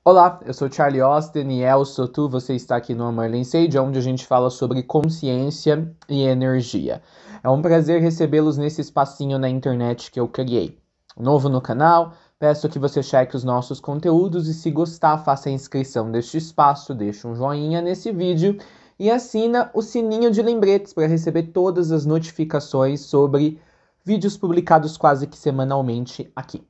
Olá, eu sou Charlie Austin e sou tu, você está aqui no Merlin Sage, onde a gente fala sobre consciência e energia. É um prazer recebê-los nesse espacinho na internet que eu criei. Novo no canal, peço que você cheque os nossos conteúdos e se gostar, faça a inscrição deste espaço, deixe um joinha nesse vídeo e assina o sininho de lembretes para receber todas as notificações sobre vídeos publicados quase que semanalmente aqui.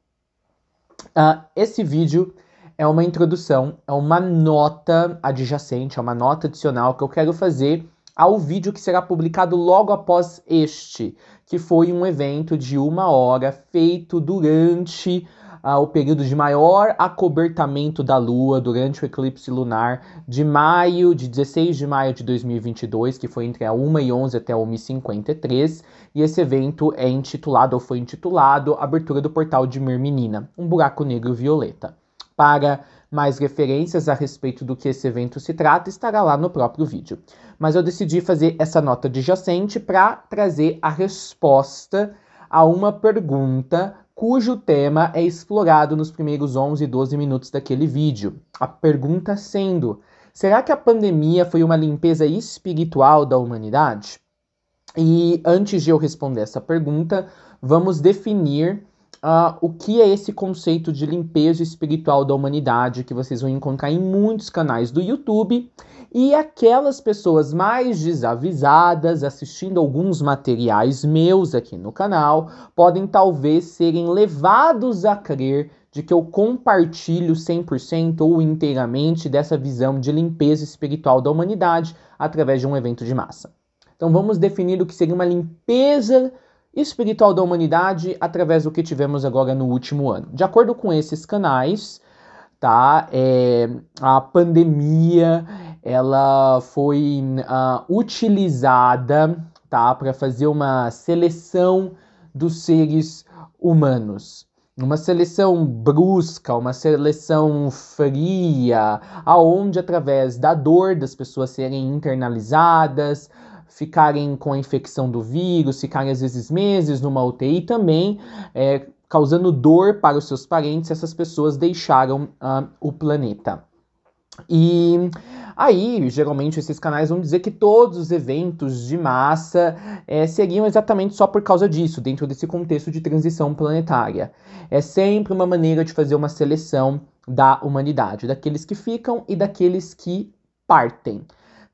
Esse vídeo é uma introdução, é uma nota adjacente, é uma nota adicional que eu quero fazer ao vídeo que será publicado logo após este, que foi um evento de 1 hora feito durante o período de maior acobertamento da Lua, durante o eclipse lunar de 16 de maio de 2022, que foi entre a 1h11 até a 1h53, e esse evento foi intitulado Abertura do Portal de Mermenina, um buraco negro violeta. Para mais referências a respeito do que esse evento se trata, estará lá no próprio vídeo. Mas eu decidi fazer essa nota adjacente para trazer a resposta a uma pergunta cujo tema é explorado nos primeiros 11 e 12 minutos daquele vídeo. A pergunta sendo: será que a pandemia foi uma limpeza espiritual da humanidade? E antes de eu responder essa pergunta, vamos definir o que é esse conceito de limpeza espiritual da humanidade que vocês vão encontrar em muitos canais do YouTube, e aquelas pessoas mais desavisadas assistindo alguns materiais meus aqui no canal podem talvez serem levados a crer de que eu compartilho 100% ou inteiramente dessa visão de limpeza espiritual da humanidade através de um evento de massa. Então vamos definir o que seria uma limpeza espiritual da humanidade através do que tivemos agora no último ano. De acordo com esses canais, tá? A pandemia ela foi utilizada, tá, para fazer uma seleção dos seres humanos. Uma seleção brusca, uma seleção fria, aonde através da dor das pessoas serem internalizadas, ficarem com a infecção do vírus, ficarem às vezes meses numa UTI também, causando dor para os seus parentes, essas pessoas deixaram o planeta. E aí, geralmente, esses canais vão dizer que todos os eventos de massa seriam exatamente só por causa disso, dentro desse contexto de transição planetária. É sempre uma maneira de fazer uma seleção da humanidade, daqueles que ficam e daqueles que partem.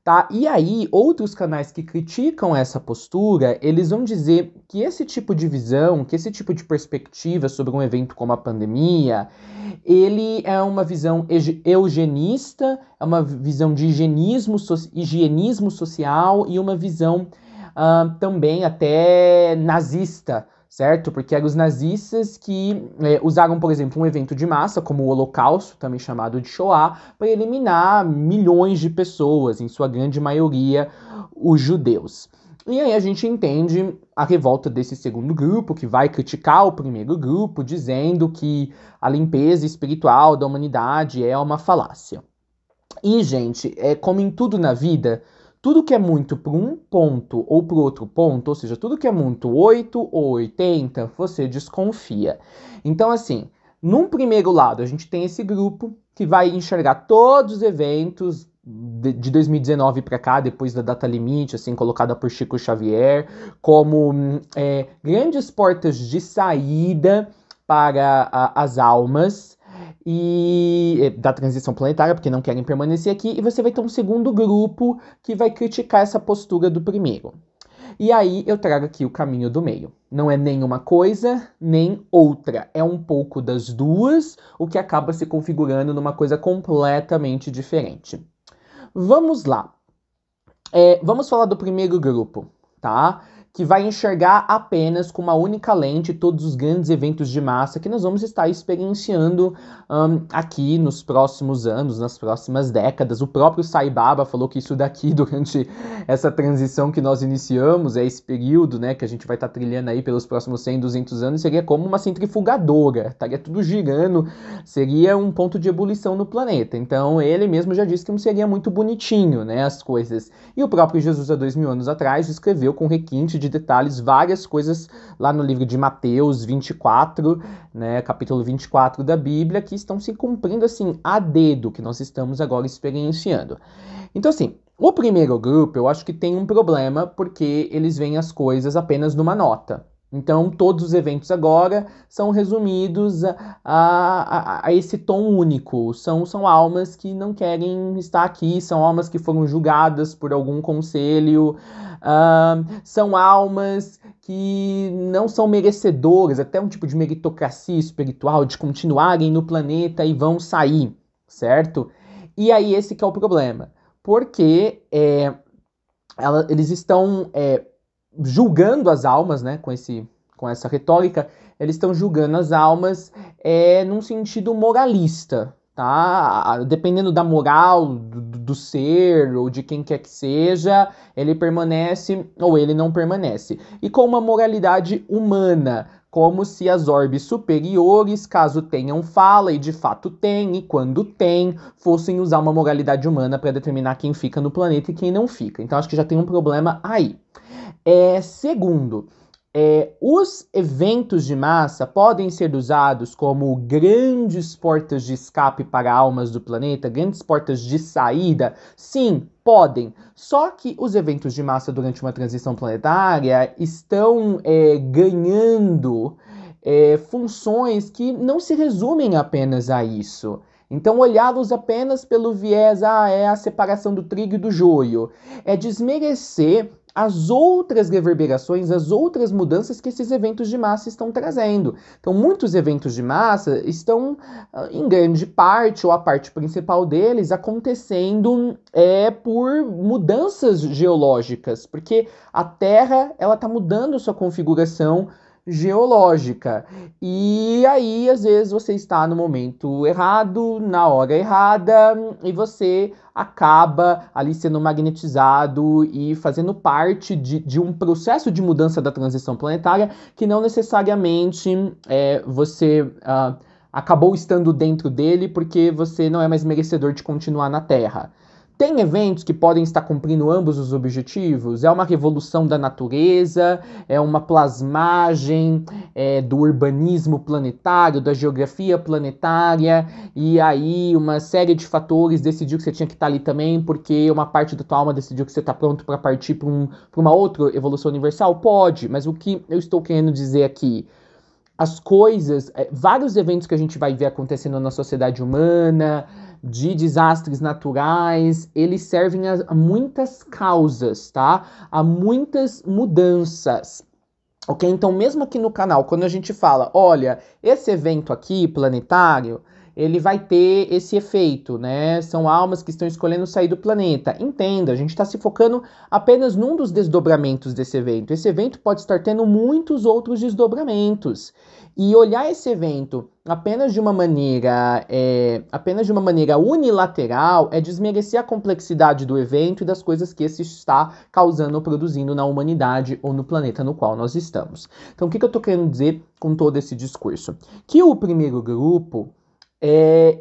Tá? E aí, outros canais que criticam essa postura, eles vão dizer que esse tipo de visão, que esse tipo de perspectiva sobre um evento como a pandemia, ele é uma visão eugenista, é uma visão de higienismo social e uma visão também até nazista, certo? Porque eram os nazistas que usaram, por exemplo, um evento de massa, como o Holocausto, também chamado de Shoah, para eliminar milhões de pessoas, em sua grande maioria, os judeus. E aí a gente entende a revolta desse segundo grupo, que vai criticar o primeiro grupo, dizendo que a limpeza espiritual da humanidade é uma falácia. E, gente, como em tudo na vida, tudo que é muito para um ponto ou para o outro ponto, ou seja, tudo que é muito 8 ou 80, você desconfia. Então, assim, num primeiro lado, a gente tem esse grupo que vai enxergar todos os eventos de 2019 para cá, depois da data limite, assim, colocada por Chico Xavier, como grandes portas de saída para as almas e da transição planetária, porque não querem permanecer aqui, e você vai ter um segundo grupo que vai criticar essa postura do primeiro. E aí eu trago aqui o caminho do meio. Não é nem uma coisa, nem outra. É um pouco das duas, o que acaba se configurando numa coisa completamente diferente. Vamos lá. Vamos falar do primeiro grupo, tá? Que vai enxergar apenas com uma única lente todos os grandes eventos de massa que nós vamos estar experienciando aqui nos próximos anos, nas próximas décadas. O próprio Sai Baba falou que isso daqui, durante essa transição que nós iniciamos, esse período, né, que a gente vai estar trilhando aí pelos próximos 100, 200 anos, seria como uma centrifugadora, estaria tudo girando, seria um ponto de ebulição no planeta. Então ele mesmo já disse que não seria muito bonitinho, né, as coisas. E o próprio Jesus, há 2000 anos atrás, escreveu com requinte de detalhes, várias coisas lá no livro de Mateus 24, né, capítulo 24 da Bíblia, que estão se cumprindo assim a dedo, que nós estamos agora experienciando. Então assim, o primeiro grupo eu acho que tem um problema porque eles veem as coisas apenas numa nota. Então, todos os eventos agora são resumidos a esse tom único. São almas que não querem estar aqui, são almas que foram julgadas por algum conselho, são almas que não são merecedoras, até um tipo de meritocracia espiritual, de continuarem no planeta e vão sair, certo? E aí esse que é o problema. Porque eles estão julgando as almas, né, com essa retórica, eles estão julgando as almas num sentido moralista, tá? Dependendo da moral do ser ou de quem quer que seja, ele permanece ou ele não permanece. E com uma moralidade humana, como se as orbes superiores, caso tenham fala, e de fato tem, e quando tem, fossem usar uma moralidade humana para determinar quem fica no planeta e quem não fica. Então acho que já tem um problema aí. Segundo, os eventos de massa podem ser usados como grandes portas de escape para almas do planeta, grandes portas de saída? Sim, podem. Só que os eventos de massa durante uma transição planetária estão ganhando funções que não se resumem apenas a isso. Então, olhá-los apenas pelo viés, é a separação do trigo e do joio, é desmerecer as outras reverberações, as outras mudanças que esses eventos de massa estão trazendo. Então, muitos eventos de massa estão, em grande parte, ou a parte principal deles, acontecendo por mudanças geológicas, porque a Terra ela está mudando sua configuração geológica. E aí, às vezes, você está no momento errado, na hora errada, e você acaba ali sendo magnetizado e fazendo parte de um processo de mudança da transição planetária que não necessariamente você acabou estando dentro dele porque você não é mais merecedor de continuar na Terra. Tem eventos que podem estar cumprindo ambos os objetivos? É uma revolução da natureza, é uma plasmagem do urbanismo planetário, da geografia planetária, e aí uma série de fatores decidiu que você tinha que estar ali também, porque uma parte da tua alma decidiu que você está pronto para partir para uma outra evolução universal? Pode, mas o que eu estou querendo dizer aqui? As coisas, vários eventos que a gente vai ver acontecendo na sociedade humana, de desastres naturais, eles servem a muitas causas, tá? A muitas mudanças. Ok? Então, mesmo aqui no canal, quando a gente fala, olha, esse evento aqui, planetário, ele vai ter esse efeito, né? São almas que estão escolhendo sair do planeta. Entenda, a gente está se focando apenas num dos desdobramentos desse evento. Esse evento pode estar tendo muitos outros desdobramentos. E olhar esse evento apenas de uma maneira unilateral é desmerecer a complexidade do evento e das coisas que esse está causando ou produzindo na humanidade ou no planeta no qual nós estamos. Então, o que eu estou querendo dizer com todo esse discurso? Que o primeiro grupo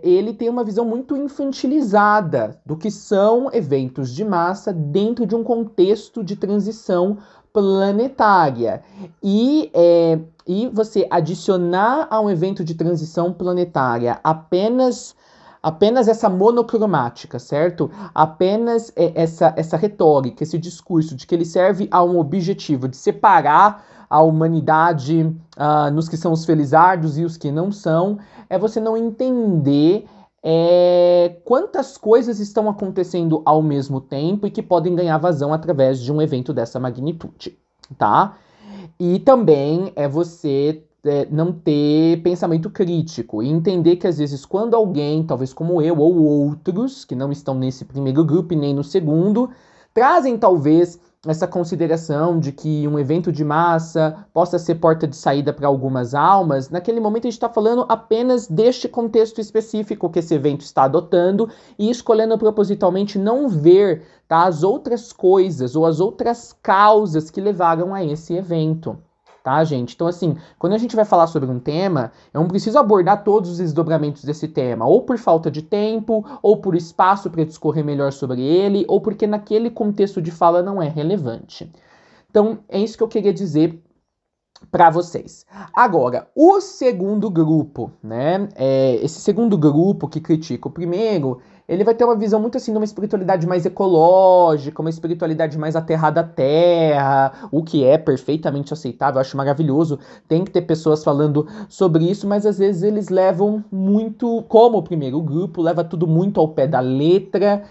ele tem uma visão muito infantilizada do que são eventos de massa dentro de um contexto de transição planetária. E você adicionar a um evento de transição planetária apenas essa monocromática, certo? Apenas essa retórica, esse discurso de que ele serve a um objetivo de separar a humanidade nos que são os felizardos e os que não são, é você não entender quantas coisas estão acontecendo ao mesmo tempo e que podem ganhar vazão através de um evento dessa magnitude, tá? E também é você não ter pensamento crítico e entender que às vezes quando alguém, talvez como eu ou outros, que não estão nesse primeiro grupo e nem no segundo, trazem talvez essa consideração de que um evento de massa possa ser porta de saída para algumas almas, naquele momento a gente está falando apenas deste contexto específico que esse evento está adotando e escolhendo propositalmente não ver, tá, as outras coisas ou as outras causas que levaram a esse evento. Tá, gente? Então, assim, quando a gente vai falar sobre um tema, eu não preciso abordar todos os desdobramentos desse tema, ou por falta de tempo, ou por espaço para discorrer melhor sobre ele, ou porque naquele contexto de fala não é relevante. Então, é isso que eu queria dizer para vocês. Agora, o segundo grupo, né? Esse segundo grupo que critica o primeiro, ele vai ter uma visão muito assim de uma espiritualidade mais ecológica, uma espiritualidade mais aterrada à terra, o que é perfeitamente aceitável, eu acho maravilhoso. Tem que ter pessoas falando sobre isso, mas às vezes eles levam muito, como o primeiro grupo, leva tudo muito ao pé da letra,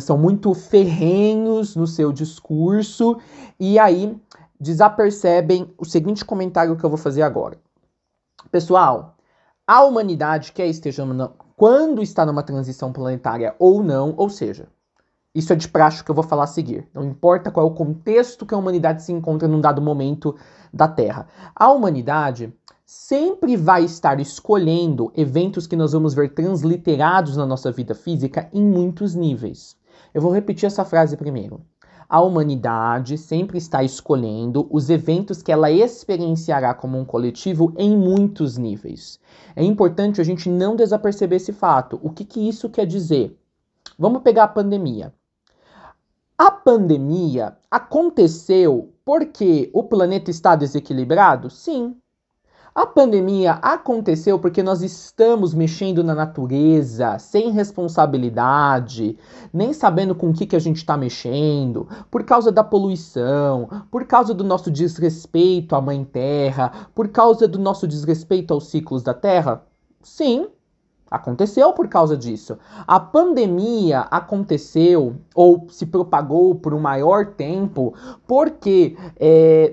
são muito ferrenhos no seu discurso, e aí desapercebem o seguinte comentário que eu vou fazer agora. Pessoal, a humanidade quer estejamos quando está numa transição planetária ou não, ou seja, isso é de praxe que eu vou falar a seguir. Não importa qual é o contexto que a humanidade se encontra num dado momento da Terra. A humanidade sempre vai estar escolhendo eventos que nós vamos ver transliterados na nossa vida física em muitos níveis. Eu vou repetir essa frase primeiro. A humanidade sempre está escolhendo os eventos que ela experienciará como um coletivo em muitos níveis. É importante a gente não desaperceber esse fato. O que isso quer dizer? Vamos pegar a pandemia. A pandemia aconteceu porque o planeta está desequilibrado? Sim. A pandemia aconteceu porque nós estamos mexendo na natureza sem responsabilidade, nem sabendo com o que a gente está mexendo, por causa da poluição, por causa do nosso desrespeito à Mãe Terra, por causa do nosso desrespeito aos ciclos da Terra? Sim. Aconteceu por causa disso. A pandemia aconteceu ou se propagou por um maior tempo porque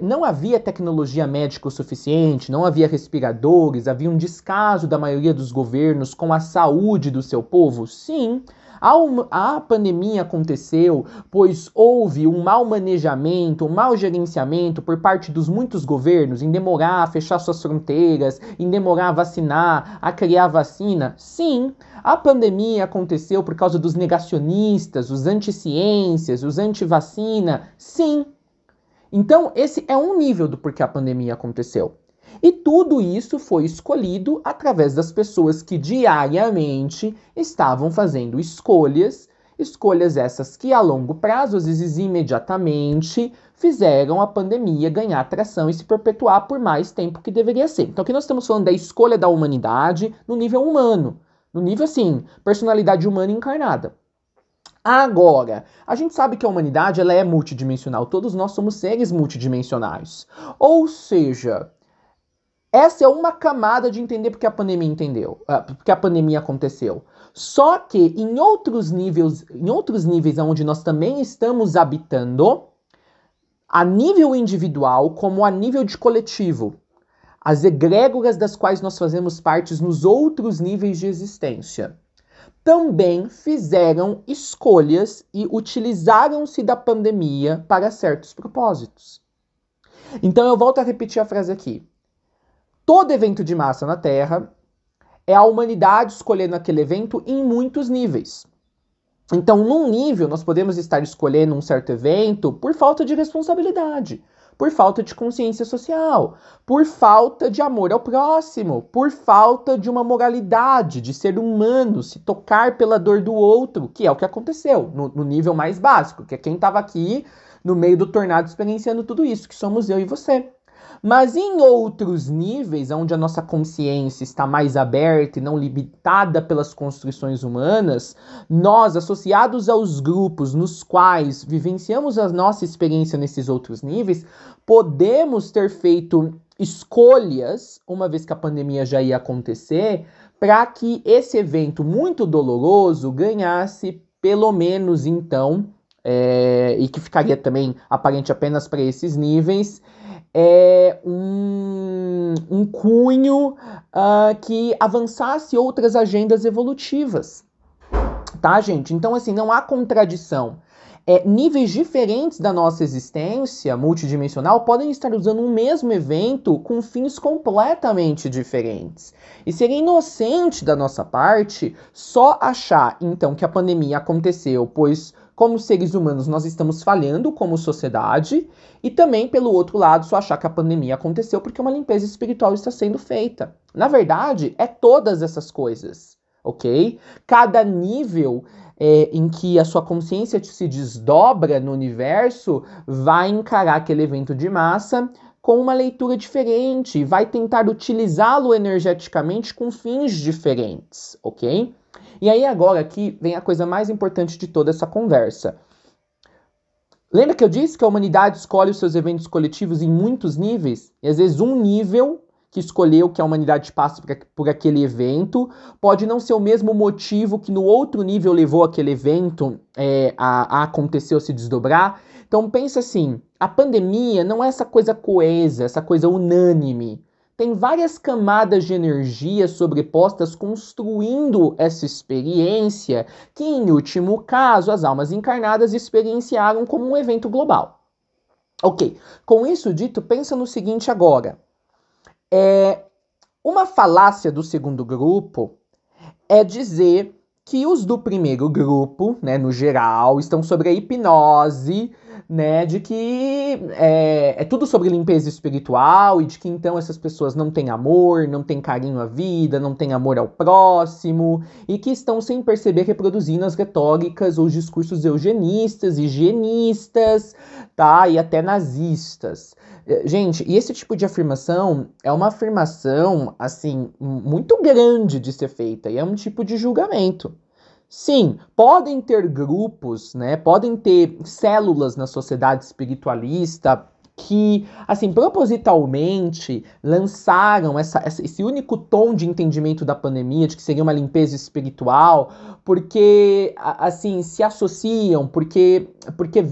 não havia tecnologia médica o suficiente, não havia respiradores, havia um descaso da maioria dos governos com a saúde do seu povo? Sim. A pandemia aconteceu pois houve um mau manejamento, um mau gerenciamento por parte dos muitos governos em demorar a fechar suas fronteiras, em demorar a vacinar, a criar vacina? Sim. A pandemia aconteceu por causa dos negacionistas, os anti-ciências, os anti-vacina? Sim. Então, esse é um nível do porquê a pandemia aconteceu. E tudo isso foi escolhido através das pessoas que diariamente estavam fazendo escolhas essas que a longo prazo, às vezes imediatamente, fizeram a pandemia ganhar atração e se perpetuar por mais tempo que deveria ser. Então aqui nós estamos falando da escolha da humanidade no nível humano, no nível assim, personalidade humana encarnada. Agora, a gente sabe que a humanidade ela é multidimensional, todos nós somos seres multidimensionais. Ou seja, essa é uma camada de entender porque a pandemia porque a pandemia aconteceu. Só que em outros níveis onde nós também estamos habitando, a nível individual como a nível de coletivo, as egrégoras das quais nós fazemos parte nos outros níveis de existência, também fizeram escolhas e utilizaram-se da pandemia para certos propósitos. Então eu volto a repetir a frase aqui. Todo evento de massa na Terra é a humanidade escolhendo aquele evento em muitos níveis. Então, num nível, nós podemos estar escolhendo um certo evento por falta de responsabilidade, por falta de consciência social, por falta de amor ao próximo, por falta de uma moralidade, de ser humano, se tocar pela dor do outro, que é o que aconteceu no nível mais básico, que é quem estava aqui no meio do tornado experienciando tudo isso, que somos eu e você. Mas em outros níveis, onde a nossa consciência está mais aberta e não limitada pelas construções humanas, nós, associados aos grupos nos quais vivenciamos a nossa experiência nesses outros níveis, podemos ter feito escolhas, uma vez que a pandemia já ia acontecer, para que esse evento muito doloroso ganhasse, pelo menos então, e que ficaria também aparente apenas para esses níveis, um cunho que avançasse outras agendas evolutivas, tá, gente? Então, assim, não há contradição. Níveis diferentes da nossa existência multidimensional podem estar usando um mesmo evento com fins completamente diferentes. E seria inocente da nossa parte só achar, então, que a pandemia aconteceu, pois como seres humanos nós estamos falhando como sociedade, e também, pelo outro lado, só achar que a pandemia aconteceu porque uma limpeza espiritual está sendo feita. Na verdade, é todas essas coisas, ok? Cada nível em que a sua consciência se desdobra no universo, vai encarar aquele evento de massa com uma leitura diferente, vai tentar utilizá-lo energeticamente com fins diferentes, ok? E aí agora aqui vem a coisa mais importante de toda essa conversa. Lembra que eu disse que a humanidade escolhe os seus eventos coletivos em muitos níveis? E às vezes um nível que escolheu que a humanidade passe por aquele evento pode não ser o mesmo motivo que no outro nível levou aquele evento a acontecer ou se desdobrar. Então pensa assim, a pandemia não é essa coisa coesa, essa coisa unânime. Tem várias camadas de energia sobrepostas construindo essa experiência que, em último caso, as almas encarnadas experienciaram como um evento global. Ok, com isso dito, pensa no seguinte agora. Uma falácia do segundo grupo é dizer que os do primeiro grupo, né, no geral, estão sobre a hipnose, né, de que é tudo sobre limpeza espiritual e de que então essas pessoas não têm amor, não têm carinho à vida, não têm amor ao próximo e que estão sem perceber reproduzindo as retóricas ou os discursos eugenistas, higienistas, tá, e até nazistas. Gente, e esse tipo de afirmação é uma afirmação, assim, muito grande de ser feita e é um tipo de julgamento. Sim, podem ter grupos, né? Podem ter células na sociedade espiritualista que, assim, propositalmente lançaram esse único tom de entendimento da pandemia, de que seria uma limpeza espiritual, porque, assim, se associam, porque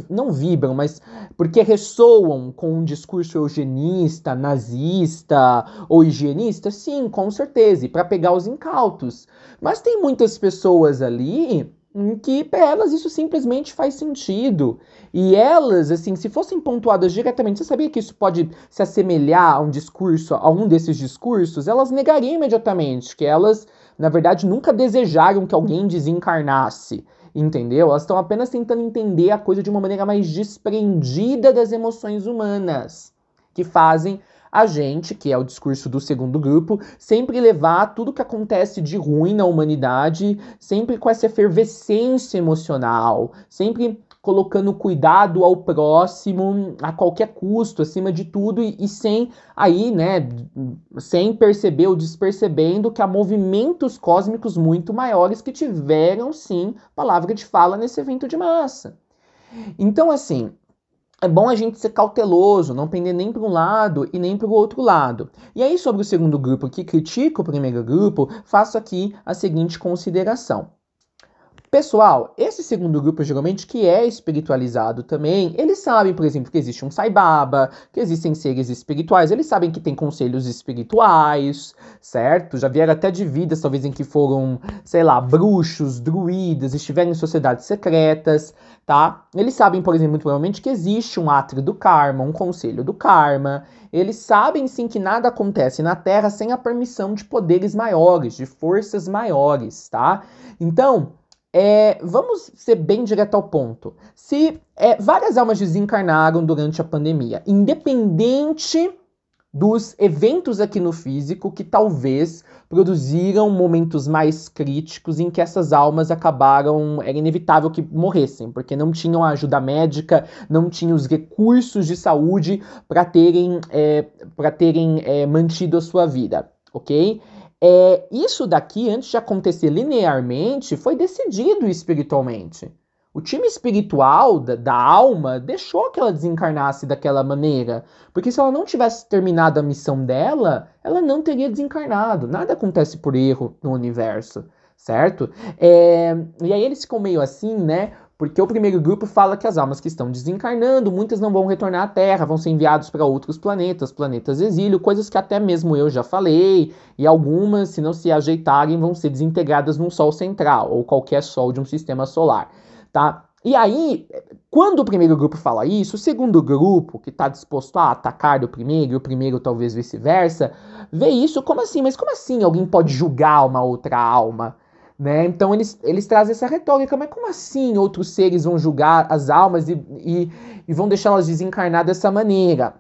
não vibram, mas porque ressoam com um discurso eugenista, nazista ou higienista? Sim, com certeza, e para pegar os incautos. Mas tem muitas pessoas ali em que para elas isso simplesmente faz sentido. E elas, assim, se fossem pontuadas diretamente, você sabia que isso pode se assemelhar a um discurso, a um desses discursos? Elas negariam imediatamente, que elas, na verdade, nunca desejaram que alguém desencarnasse. Entendeu? Elas estão apenas tentando entender a coisa de uma maneira mais desprendida das emoções humanas, que fazem a gente, que é o discurso do segundo grupo, sempre levar tudo que acontece de ruim na humanidade, sempre com essa efervescência emocional, sempre colocando cuidado ao próximo a qualquer custo, acima de tudo, e sem aí, né, sem perceber ou despercebendo que há movimentos cósmicos muito maiores que tiveram, sim, palavra de fala nesse evento de massa. Então, assim, é bom a gente ser cauteloso, não pender nem para um lado e nem para o outro lado. E aí, sobre o segundo grupo que critica o primeiro grupo, faço aqui a seguinte consideração. Pessoal, esse segundo grupo, geralmente, que é espiritualizado também, eles sabem, por exemplo, que existe um Sai Baba, que existem seres espirituais, eles sabem que tem conselhos espirituais, certo? Já vieram até de vidas, talvez, em que foram, sei lá, bruxos, druidas, estiveram em sociedades secretas, tá? Eles sabem, por exemplo, muito provavelmente que existe um átrio do karma, um conselho do karma. Eles sabem, sim, que nada acontece na Terra sem a permissão de poderes maiores, de forças maiores, tá? Então, vamos ser bem direto ao ponto. Se várias almas desencarnaram durante a pandemia, independente dos eventos aqui no físico que talvez produziram momentos mais críticos em que essas almas acabaram, era inevitável que morressem, porque não tinham a ajuda médica, não tinham os recursos de saúde para terem mantido a sua vida, ok? Isso daqui, antes de acontecer linearmente, foi decidido espiritualmente. O time espiritual da alma deixou que ela desencarnasse daquela maneira. Porque se ela não tivesse terminado a missão dela, ela não teria desencarnado. Nada acontece por erro no universo, certo? E aí eles ficam meio assim, né? Porque o primeiro grupo fala que as almas que estão desencarnando, muitas não vão retornar à Terra, vão ser enviados para outros planetas exílio, coisas que até mesmo eu já falei, e algumas, se não se ajeitarem, vão ser desintegradas num Sol central, ou qualquer Sol de um sistema solar, tá? E aí, quando o primeiro grupo fala isso, o segundo grupo, que está disposto a atacar o primeiro, e o primeiro talvez vice-versa, vê isso como assim? Mas como assim alguém pode julgar uma outra alma? Né? Então eles trazem essa retórica, mas como assim outros seres vão julgar as almas e vão deixá-las desencarnar dessa maneira?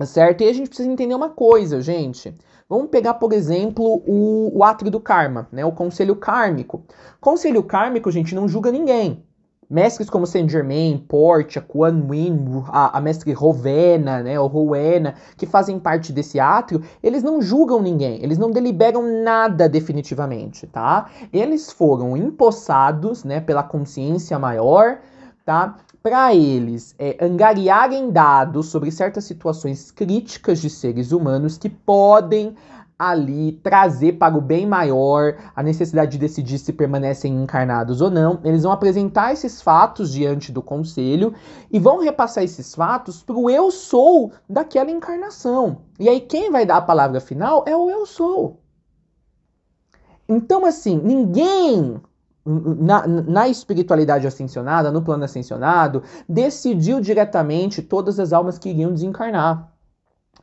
Certo? E a gente precisa entender uma coisa, gente. Vamos pegar, por exemplo, o átrio do karma, né? O conselho kármico. Conselho kármico, gente, não julga ninguém. Mestres como Saint Germain, Portia, Kuan Yin, a mestre Rowena, né, ou Rowena, que fazem parte desse átrio, eles não julgam ninguém, eles não deliberam nada definitivamente, tá? Eles foram empossados, né, pela consciência maior, tá? Para eles angariarem dados sobre certas situações críticas de seres humanos que podem ali trazer para o bem maior a necessidade de decidir se permanecem encarnados ou não. Eles vão apresentar esses fatos diante do conselho e vão repassar esses fatos para o eu sou daquela encarnação. E aí quem vai dar a palavra final é o eu sou. Então, assim, ninguém na espiritualidade ascensionada, no plano ascensionado, decidiu diretamente todas as almas que iriam desencarnar.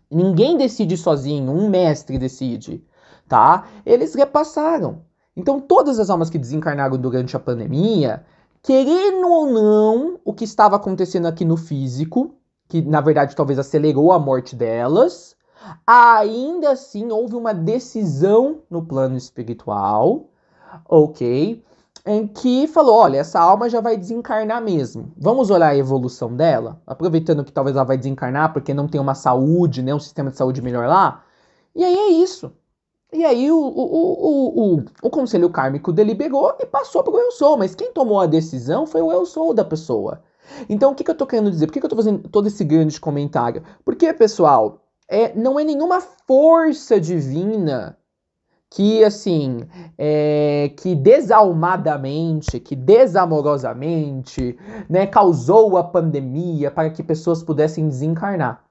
Ninguém decide sozinho, um mestre decide, tá? Eles repassaram. Então, todas as almas que desencarnaram durante a pandemia, querendo ou não, o que estava acontecendo aqui no físico, que na verdade talvez acelerou a morte delas, ainda assim houve uma decisão no plano espiritual, ok? Em que falou, olha, essa alma já vai desencarnar mesmo. Vamos olhar a evolução dela, aproveitando que talvez ela vai desencarnar porque não tem uma saúde, né, um sistema de saúde melhor lá. E aí é isso. E aí o conselho kármico deliberou e passou para o eu sou. Mas quem tomou a decisão foi o eu sou da pessoa. Então o que eu tô querendo dizer? Por que eu tô fazendo todo esse grande comentário? Porque, pessoal, não é nenhuma força divina que, assim, que desalmadamente, que desamorosamente, né, causou a pandemia para que pessoas pudessem desencarnar.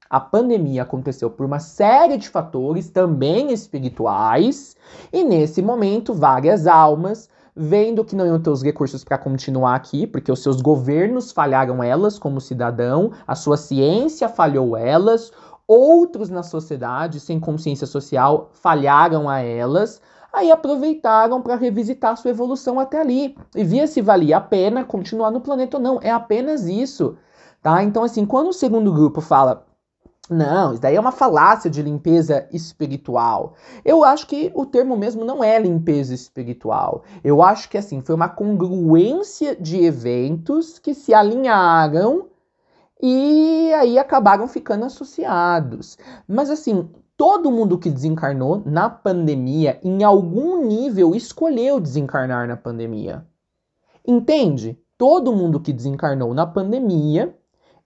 A pandemia aconteceu por uma série de fatores, também espirituais, e nesse momento várias almas, vendo que não iam ter os recursos para continuar aqui, porque os seus governos falharam elas como cidadão, a sua ciência falhou elas, outros na sociedade, sem consciência social, falharam a elas, aí aproveitaram para revisitar sua evolução até ali, e via se valia a pena continuar no planeta ou não, é apenas isso, tá? Então, assim, quando o segundo grupo fala, não, isso daí é uma falácia de limpeza espiritual, eu acho que o termo mesmo não é limpeza espiritual, eu acho que, assim, foi uma congruência de eventos que se alinharam e aí acabaram ficando associados. Mas assim, todo mundo que desencarnou na pandemia, em algum nível, escolheu desencarnar na pandemia. Entende? Todo mundo que desencarnou na pandemia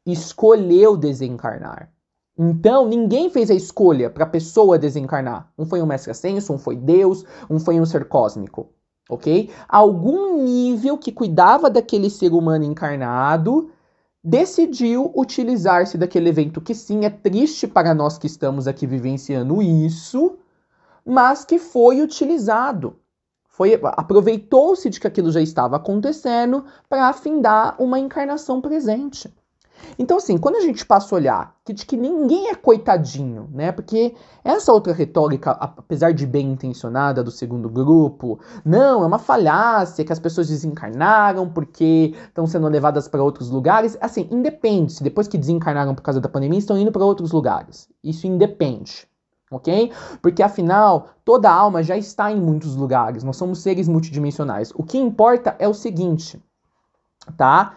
escolheu desencarnar. Então, ninguém fez a escolha para a pessoa desencarnar. Um foi um mestre ascenso, um foi Deus, um foi um ser cósmico. Ok? Algum nível que cuidava daquele ser humano encarnado decidiu utilizar-se daquele evento que sim, é triste para nós que estamos aqui vivenciando isso, mas que foi utilizado. Aproveitou-se de que aquilo já estava acontecendo para afindar uma encarnação presente. Então, assim, quando a gente passa a olhar de que ninguém é coitadinho, né? Porque essa outra retórica, apesar de bem intencionada do segundo grupo, não, é uma falácia que as pessoas desencarnaram porque estão sendo levadas para outros lugares. Assim, independe. Se depois que desencarnaram por causa da pandemia, estão indo para outros lugares. Isso independe. Ok? Porque afinal, toda alma já está em muitos lugares. Nós somos seres multidimensionais. O que importa é o seguinte, tá?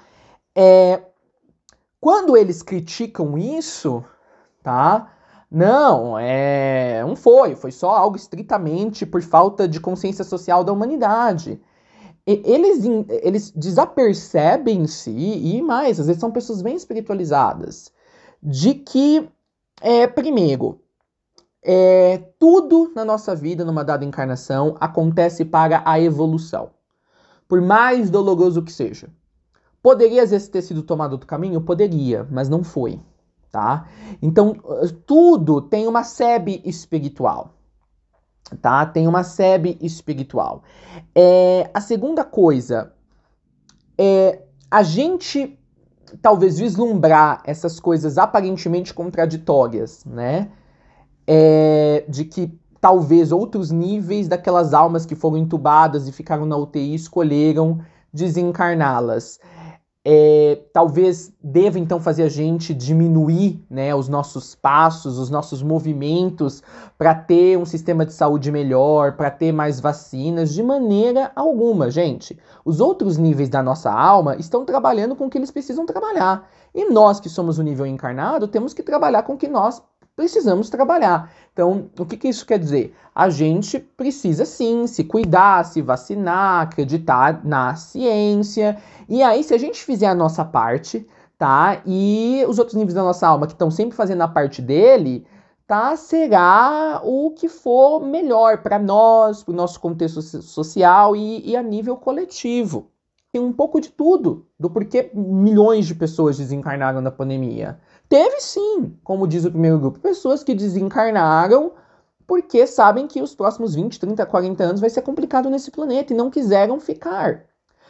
Quando eles criticam isso, tá? Não, não foi só algo estritamente por falta de consciência social da humanidade. Eles desapercebem-se, e mais, às vezes são pessoas bem espiritualizadas, de que, primeiro, tudo na nossa vida, numa dada encarnação, acontece para a evolução. Por mais doloroso que seja. Poderia, às vezes, ter sido tomado outro caminho? Poderia, mas não foi, tá? Então, tudo tem uma sebe espiritual, tá? Tem uma sebe espiritual. A segunda coisa é a gente, talvez, vislumbrar essas coisas aparentemente contraditórias, né? De que talvez outros níveis daquelas almas que foram entubadas e ficaram na UTI escolheram desencarná-las. talvez deva então fazer a gente diminuir, né, os nossos passos, os nossos movimentos para ter um sistema de saúde melhor, para ter mais vacinas, de maneira alguma, gente. Os outros níveis da nossa alma estão trabalhando com o que eles precisam trabalhar. E nós que somos o nível encarnado, temos que trabalhar com o que nós precisamos trabalhar. Então, o que isso quer dizer? A gente precisa sim se cuidar, se vacinar, acreditar na ciência. E aí, se a gente fizer a nossa parte, tá? E os outros níveis da nossa alma que estão sempre fazendo a parte dele, tá? Será o que for melhor para nós, para o nosso contexto social e a nível coletivo. Tem um pouco de tudo, do porquê milhões de pessoas desencarnaram na pandemia. Teve sim, como diz o primeiro grupo, pessoas que desencarnaram porque sabem que os próximos 20, 30, 40 anos vai ser complicado nesse planeta e não quiseram ficar.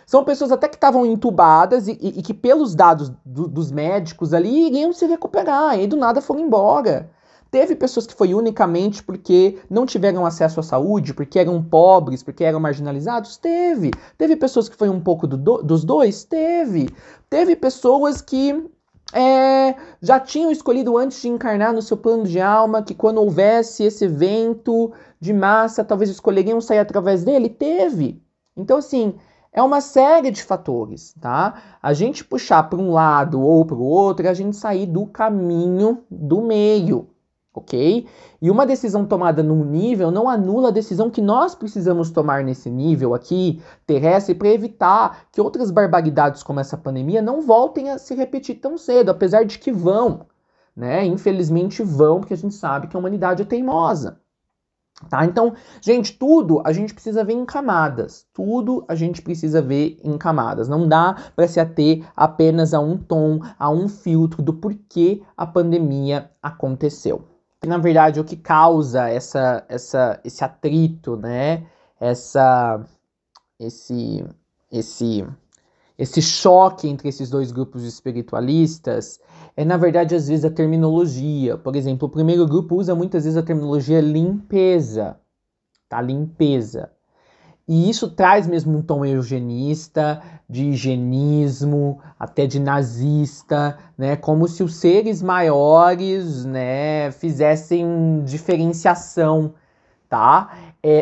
São pessoas até que estavam entubadas e que pelos dados dos médicos ali iriam se recuperar e do nada foram embora. Teve pessoas que foi unicamente porque não tiveram acesso à saúde, porque eram pobres, porque eram marginalizados? Teve. Teve pessoas que foi um pouco dos dois? Teve. Teve pessoas que já tinham escolhido antes de encarnar no seu plano de alma, que quando houvesse esse evento de massa, talvez escolheriam sair através dele? Teve. Então, assim, é uma série de fatores, tá? A gente puxar para um lado ou para o outro, a gente sair do caminho do meio, ok? E uma decisão tomada num nível não anula a decisão que nós precisamos tomar nesse nível aqui, terrestre, para evitar que outras barbaridades como essa pandemia não voltem a se repetir tão cedo, apesar de que vão, né? Infelizmente vão, porque a gente sabe que a humanidade é teimosa. Tá? Então, gente, tudo a gente precisa ver em camadas. Tudo a gente precisa ver em camadas. Não dá para se ater apenas a um tom, a um filtro do porquê a pandemia aconteceu. E, na verdade, o que causa esse atrito, né? Esse choque entre esses dois grupos espiritualistas na verdade, às vezes a terminologia. Por exemplo, o primeiro grupo usa muitas vezes a terminologia limpeza, tá? Limpeza. E isso traz mesmo um tom eugenista, de higienismo, até de nazista, né? Como se os seres maiores, né, fizessem diferenciação, tá?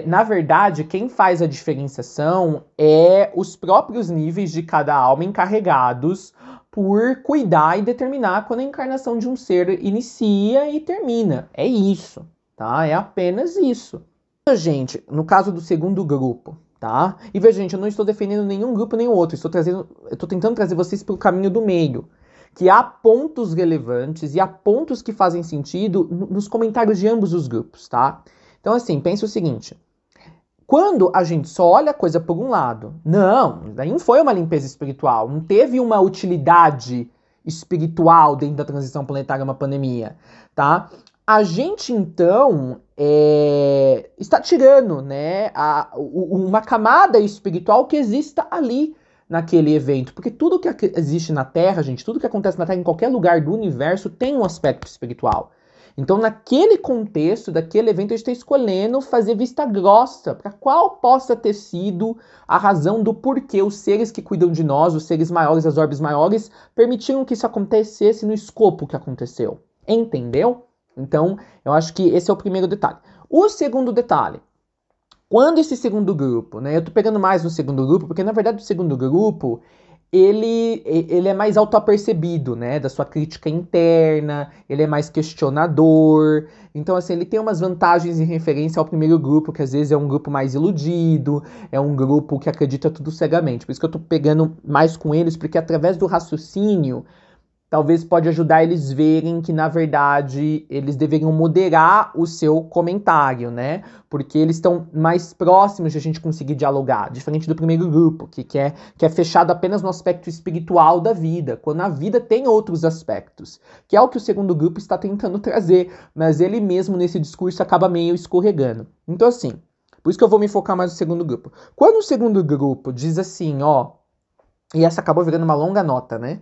Na verdade, quem faz a diferenciação é os próprios níveis de cada alma encarregados por cuidar e determinar quando a encarnação de um ser inicia e termina. É isso, tá? É apenas isso. Gente, no caso do segundo grupo, tá? E veja, gente, eu não estou defendendo nenhum grupo nem o outro. Eu estou tentando trazer vocês pelo caminho do meio. Que há pontos relevantes e há pontos que fazem sentido nos comentários de ambos os grupos, tá? Então, assim, pensa o seguinte. Quando a gente só olha a coisa por um lado, daí não foi uma limpeza espiritual, não teve uma utilidade espiritual dentro da transição planetária, uma pandemia, tá? A gente, então, está tirando, né, uma camada espiritual que exista ali naquele evento, porque tudo que existe na Terra, gente, tudo que acontece na Terra, em qualquer lugar do universo, tem um aspecto espiritual. Então, naquele contexto, daquele evento, a gente está escolhendo fazer vista grossa para qual possa ter sido a razão do porquê os seres que cuidam de nós, os seres maiores, as orbes maiores, permitiram que isso acontecesse no escopo que aconteceu. Entendeu? Então, eu acho que esse é o primeiro detalhe. O segundo detalhe, quando esse segundo grupo, né? Eu tô pegando mais no segundo grupo, porque na verdade o segundo grupo, ele é mais autoapercebido, né, da sua crítica interna, ele é mais questionador, então assim, ele tem umas vantagens em referência ao primeiro grupo, que às vezes é um grupo mais iludido, é um grupo que acredita tudo cegamente, por isso que eu tô pegando mais com eles, porque através do raciocínio, talvez pode ajudar eles verem que, na verdade, eles deveriam moderar o seu comentário, né? Porque eles estão mais próximos de a gente conseguir dialogar, diferente do primeiro grupo, que é fechado apenas no aspecto espiritual da vida, quando a vida tem outros aspectos, que é o que o segundo grupo está tentando trazer, mas ele mesmo, nesse discurso, acaba meio escorregando. Então, assim, por isso que eu vou me focar mais no segundo grupo. Quando o segundo grupo diz assim, ó, e essa acabou virando uma longa nota, né?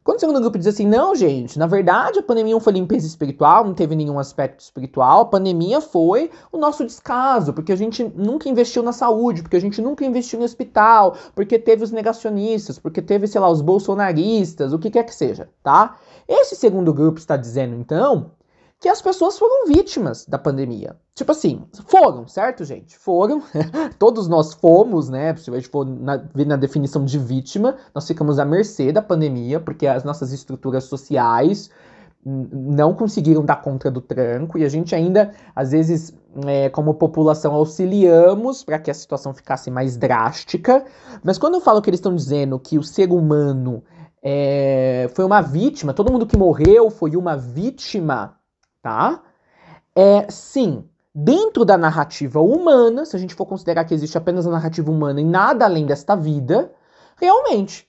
Quando o segundo grupo diz assim, não, gente, na verdade a pandemia não foi limpeza espiritual, não teve nenhum aspecto espiritual, a pandemia foi o nosso descaso, porque a gente nunca investiu na saúde, porque a gente nunca investiu no hospital, porque teve os negacionistas, porque teve, sei lá, os bolsonaristas, o que quer que seja, tá? Esse segundo grupo está dizendo, então, que as pessoas foram vítimas da pandemia. Tipo assim, foram, certo, gente? Foram. Todos nós fomos, né? Se a gente for ver na definição de vítima, nós ficamos à mercê da pandemia, porque as nossas estruturas sociais não conseguiram dar conta do tranco, e a gente ainda, às vezes, como população, auxiliamos para que a situação ficasse mais drástica. Mas quando eu falo que eles estão dizendo que o ser humano foi uma vítima, todo mundo que morreu foi uma vítima, tá? Sim, dentro da narrativa humana, se a gente for considerar que existe apenas a narrativa humana e nada além desta vida, realmente,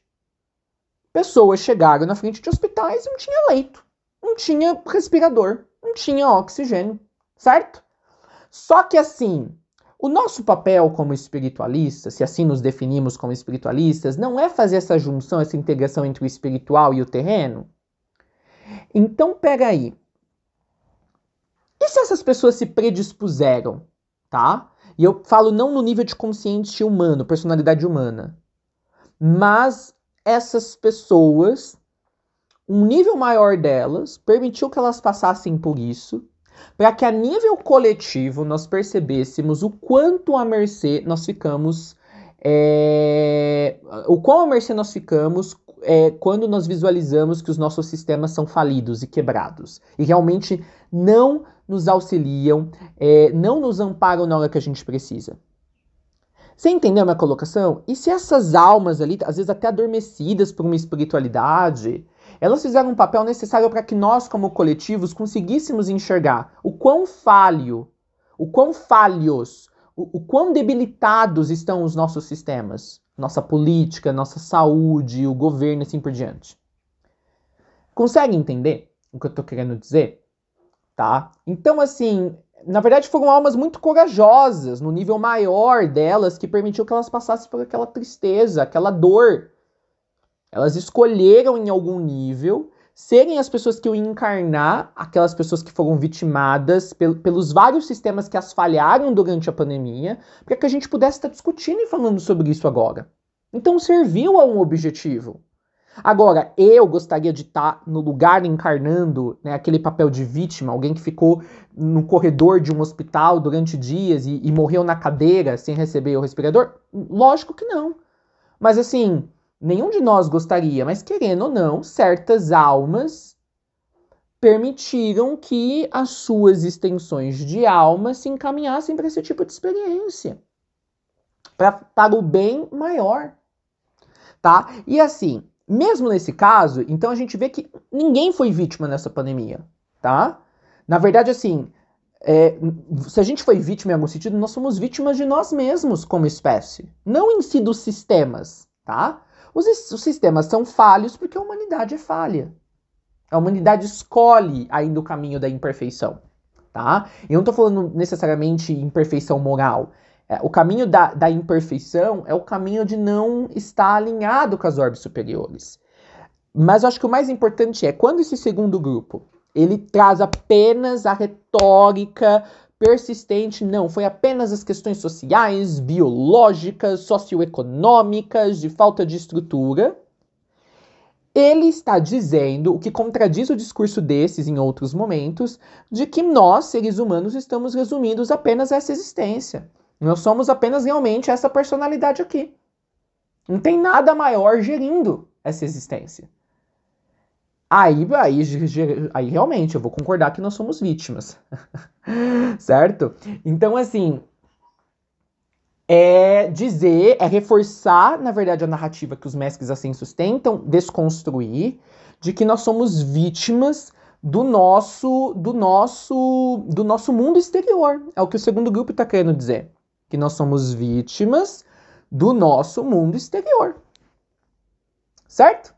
pessoas chegaram na frente de hospitais e não tinha leito, não tinha respirador, não tinha oxigênio, certo? Só que assim, o nosso papel como espiritualistas, se assim nos definimos como espiritualistas, não é fazer essa junção, essa integração entre o espiritual e o terreno? Então, pega aí. E se essas pessoas se predispuseram, tá? E eu falo não no nível de consciente humano, personalidade humana, mas essas pessoas, um nível maior delas, permitiu que elas passassem por isso, para que a nível coletivo nós percebêssemos o quanto à mercê nós ficamos, o quão à mercê nós ficamos quando nós visualizamos que os nossos sistemas são falidos e quebrados, e realmente não nos auxiliam, não nos amparam na hora que a gente precisa. Você entendeu a minha colocação? E se essas almas ali, às vezes até adormecidas por uma espiritualidade, elas fizeram um papel necessário para que nós, como coletivos, conseguíssemos enxergar o quão falhos, o quão debilitados estão os nossos sistemas, nossa política, nossa saúde, o governo e assim por diante. Consegue entender o que eu estou querendo dizer? Tá? Então, assim, na verdade foram almas muito corajosas, no nível maior delas, que permitiu que elas passassem por aquela tristeza, aquela dor. Elas escolheram em algum nível serem as pessoas que iam encarnar aquelas pessoas que foram vitimadas pelos vários sistemas que as falharam durante a pandemia, para que a gente pudesse estar discutindo e falando sobre isso agora. Então serviu a um objetivo. Agora, eu gostaria de estar no lugar encarnando, né, aquele papel de vítima, alguém que ficou no corredor de um hospital durante dias e morreu na cadeira sem receber o respirador? Lógico que não. Mas assim, nenhum de nós gostaria, mas querendo ou não, certas almas permitiram que as suas extensões de alma se encaminhassem para esse tipo de experiência. Para o bem maior. Tá? E assim, mesmo nesse caso, então a gente vê que ninguém foi vítima nessa pandemia, tá? Na verdade, assim, se a gente foi vítima em algum sentido, nós somos vítimas de nós mesmos como espécie, não em si dos sistemas, tá? Os sistemas são falhos porque a humanidade é falha. A humanidade escolhe ainda o caminho da imperfeição, tá? Eu não tô falando necessariamente imperfeição moral. O caminho da imperfeição é o caminho de não estar alinhado com as orbes superiores. Mas eu acho que o mais importante é, quando esse segundo grupo, ele traz apenas a retórica persistente, não, foi apenas as questões sociais, biológicas, socioeconômicas, de falta de estrutura, ele está dizendo, o que contradiz o discurso desses em outros momentos, de que nós, seres humanos, estamos resumidos apenas a essa existência. Nós somos apenas realmente essa personalidade aqui. Não tem nada maior gerindo essa existência. Aí realmente eu vou concordar que nós somos vítimas. Certo? Então, assim, reforçar, na verdade, a narrativa que os mestres assim sustentam, desconstruir, de que nós somos vítimas do nosso mundo exterior. É o que o segundo grupo está querendo dizer. Que nós somos vítimas do nosso mundo exterior. Certo?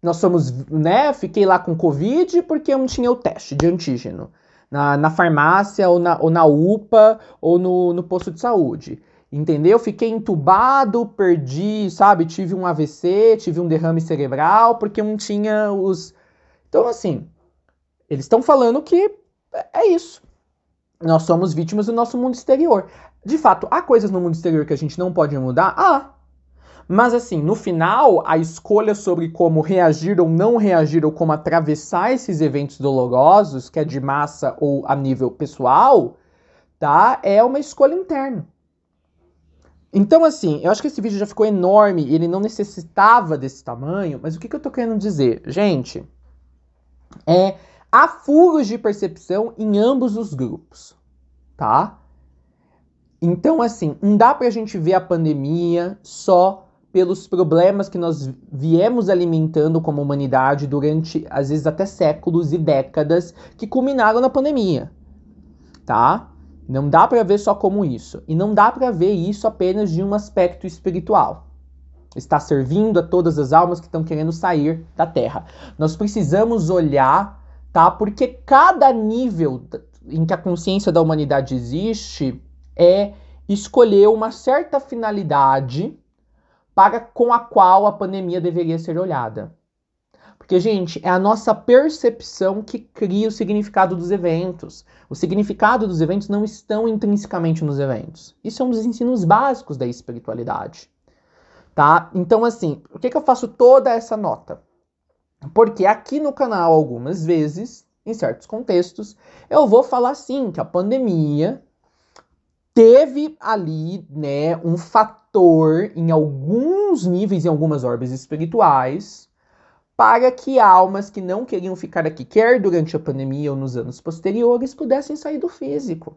Nós somos, né? Fiquei lá com Covid porque eu não tinha o teste de antígeno na farmácia ou na UPA ou no posto de saúde. entendeu? Fiquei entubado, perdi, sabe? Tive um AVC, tive um derrame cerebral, porque não tinha os... Então, assim, eles estão falando que é isso. Nós somos vítimas do nosso mundo exterior. De fato, há coisas no mundo exterior que a gente não pode mudar? Mas assim, no final, a escolha sobre como reagir ou não reagir, ou como atravessar esses eventos dolorosos, que é de massa ou a nível pessoal, tá? É uma escolha interna. Então, assim, eu acho que esse vídeo já ficou enorme, ele não necessitava desse tamanho, mas o que eu tô querendo dizer? Gente, há furos de percepção em ambos os grupos, tá? Então, assim, não dá pra gente ver a pandemia só pelos problemas que nós viemos alimentando como humanidade durante, às vezes, até séculos e décadas que culminaram na pandemia, tá? Não dá pra ver só como isso. E não dá pra ver isso apenas de um aspecto espiritual. Está servindo a todas as almas que estão querendo sair da Terra. Nós precisamos olhar, tá? Porque cada nível em que a consciência da humanidade existe é escolher uma certa finalidade com a qual a pandemia deveria ser olhada. Porque, gente, é a nossa percepção que cria o significado dos eventos. O significado dos eventos não estão intrinsecamente nos eventos. Isso é um dos ensinos básicos da espiritualidade. Tá? Então, assim, por que eu faço toda essa nota? Porque aqui no canal, algumas vezes, em certos contextos, eu vou falar sim que a pandemia teve ali, né, um fator em alguns níveis, em algumas orbes espirituais, para que almas que não queriam ficar aqui, quer durante a pandemia ou nos anos posteriores, pudessem sair do físico.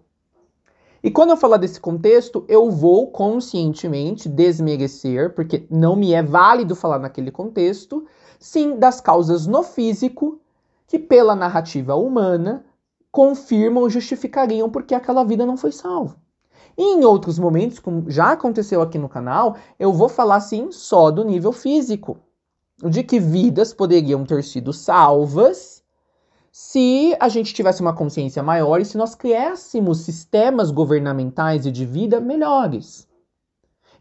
E quando eu falar desse contexto, eu vou conscientemente desmerecer, porque não me é válido falar naquele contexto, sim, das causas no físico, que pela narrativa humana, confirmam ou justificariam porque aquela vida não foi salva. E em outros momentos, como já aconteceu aqui no canal, eu vou falar sim só do nível físico, de que vidas poderiam ter sido salvas se a gente tivesse uma consciência maior e se nós criássemos sistemas governamentais e de vida melhores.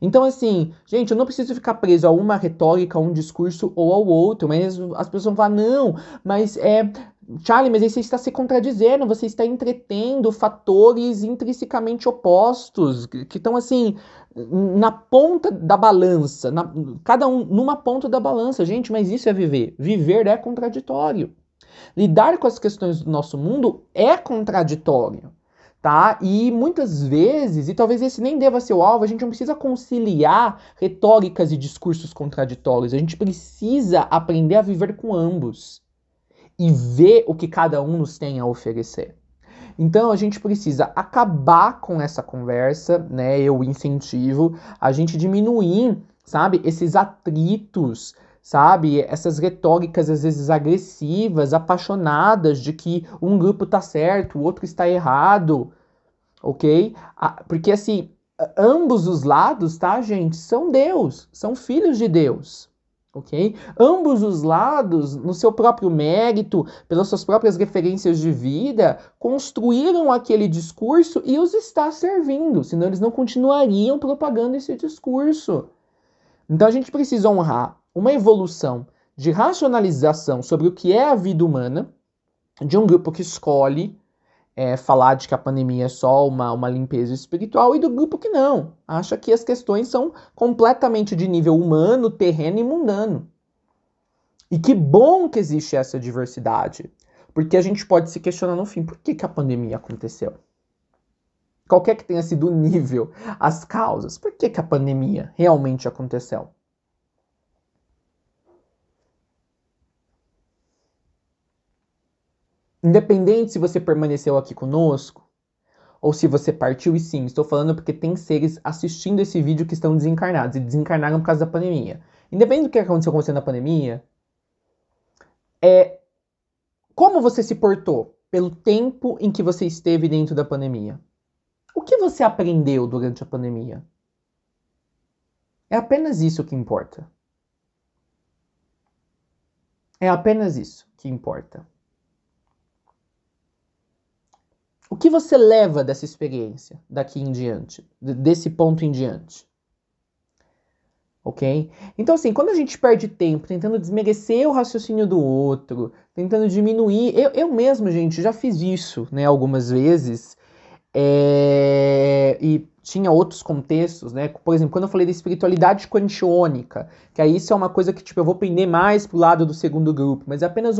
Então, assim, gente, eu não preciso ficar preso a uma retórica, a um discurso ou ao outro, mas as pessoas vão falar, não, mas Charlie, mas aí você está se contradizendo, você está entretendo fatores intrinsecamente opostos, que estão, assim, na ponta da balança, cada um numa ponta da balança. Gente, mas isso é viver. Viver é contraditório. Lidar com as questões do nosso mundo é contraditório, tá? E muitas vezes, e talvez esse nem deva ser o alvo, a gente não precisa conciliar retóricas e discursos contraditórios. A gente precisa aprender a viver com ambos e ver o que cada um nos tem a oferecer. Então a gente precisa acabar com essa conversa, né? Eu incentivo a gente diminuir, sabe, esses atritos, sabe, essas retóricas às vezes agressivas, apaixonadas de que um grupo tá certo, o outro está errado, ok? Porque assim, ambos os lados, tá, gente, são Deus, são filhos de Deus. Ok? Ambos os lados, no seu próprio mérito, pelas suas próprias referências de vida, construíram aquele discurso e os está servindo, senão eles não continuariam propagando esse discurso. Então a gente precisa honrar uma evolução de racionalização sobre o que é a vida humana, de um grupo que escolhe falar de que a pandemia é só uma limpeza espiritual, e do grupo que não, acha que as questões são completamente de nível humano, terreno e mundano. E que bom que existe essa diversidade, porque a gente pode se questionar no fim, por que a pandemia aconteceu? Qualquer que tenha sido o nível, as causas, por que a pandemia realmente aconteceu? Independente se você permaneceu aqui conosco, ou se você partiu, e sim, estou falando porque tem seres assistindo esse vídeo que estão desencarnados, e desencarnaram por causa da pandemia. Independente do que aconteceu com você na pandemia, como você se portou pelo tempo em que você esteve dentro da pandemia? O que você aprendeu durante a pandemia? É apenas isso que importa. É apenas isso que importa. O que você leva dessa experiência daqui em diante, desse ponto em diante? Ok? Então, assim, quando a gente perde tempo tentando desmerecer o raciocínio do outro, tentando diminuir... Eu mesmo, gente, já fiz isso, né, algumas vezes. E tinha outros contextos, né? Por exemplo, quando eu falei da espiritualidade quantiônica, que aí isso é uma coisa que, tipo, eu vou pender mais pro lado do segundo grupo, mas é apenas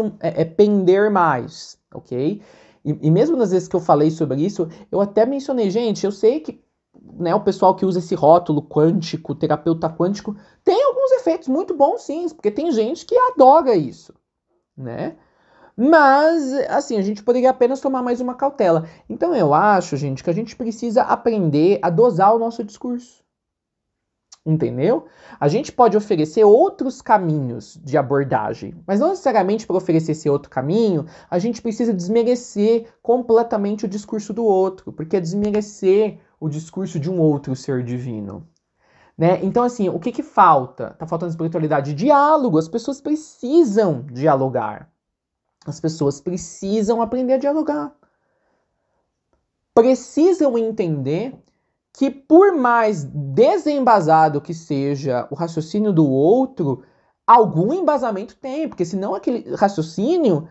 pender mais, ok? E mesmo nas vezes que eu falei sobre isso, eu até mencionei, gente, eu sei que, né, o pessoal que usa esse rótulo quântico, terapeuta quântico, tem alguns efeitos muito bons, sim, porque tem gente que adora isso, né? Mas, assim, a gente poderia apenas tomar mais uma cautela. Então eu acho, gente, que a gente precisa aprender a dosar o nosso discurso. Entendeu? A gente pode oferecer outros caminhos de abordagem, mas não necessariamente para oferecer esse outro caminho, a gente precisa desmerecer completamente o discurso do outro, porque é desmerecer o discurso de um outro ser divino. Né? Então, assim, o que falta? Tá faltando espiritualidade, diálogo. As pessoas precisam dialogar. As pessoas precisam aprender a dialogar. Precisam entender que, por mais desembasado que seja o raciocínio do outro, algum embasamento tem, porque senão aquele raciocínio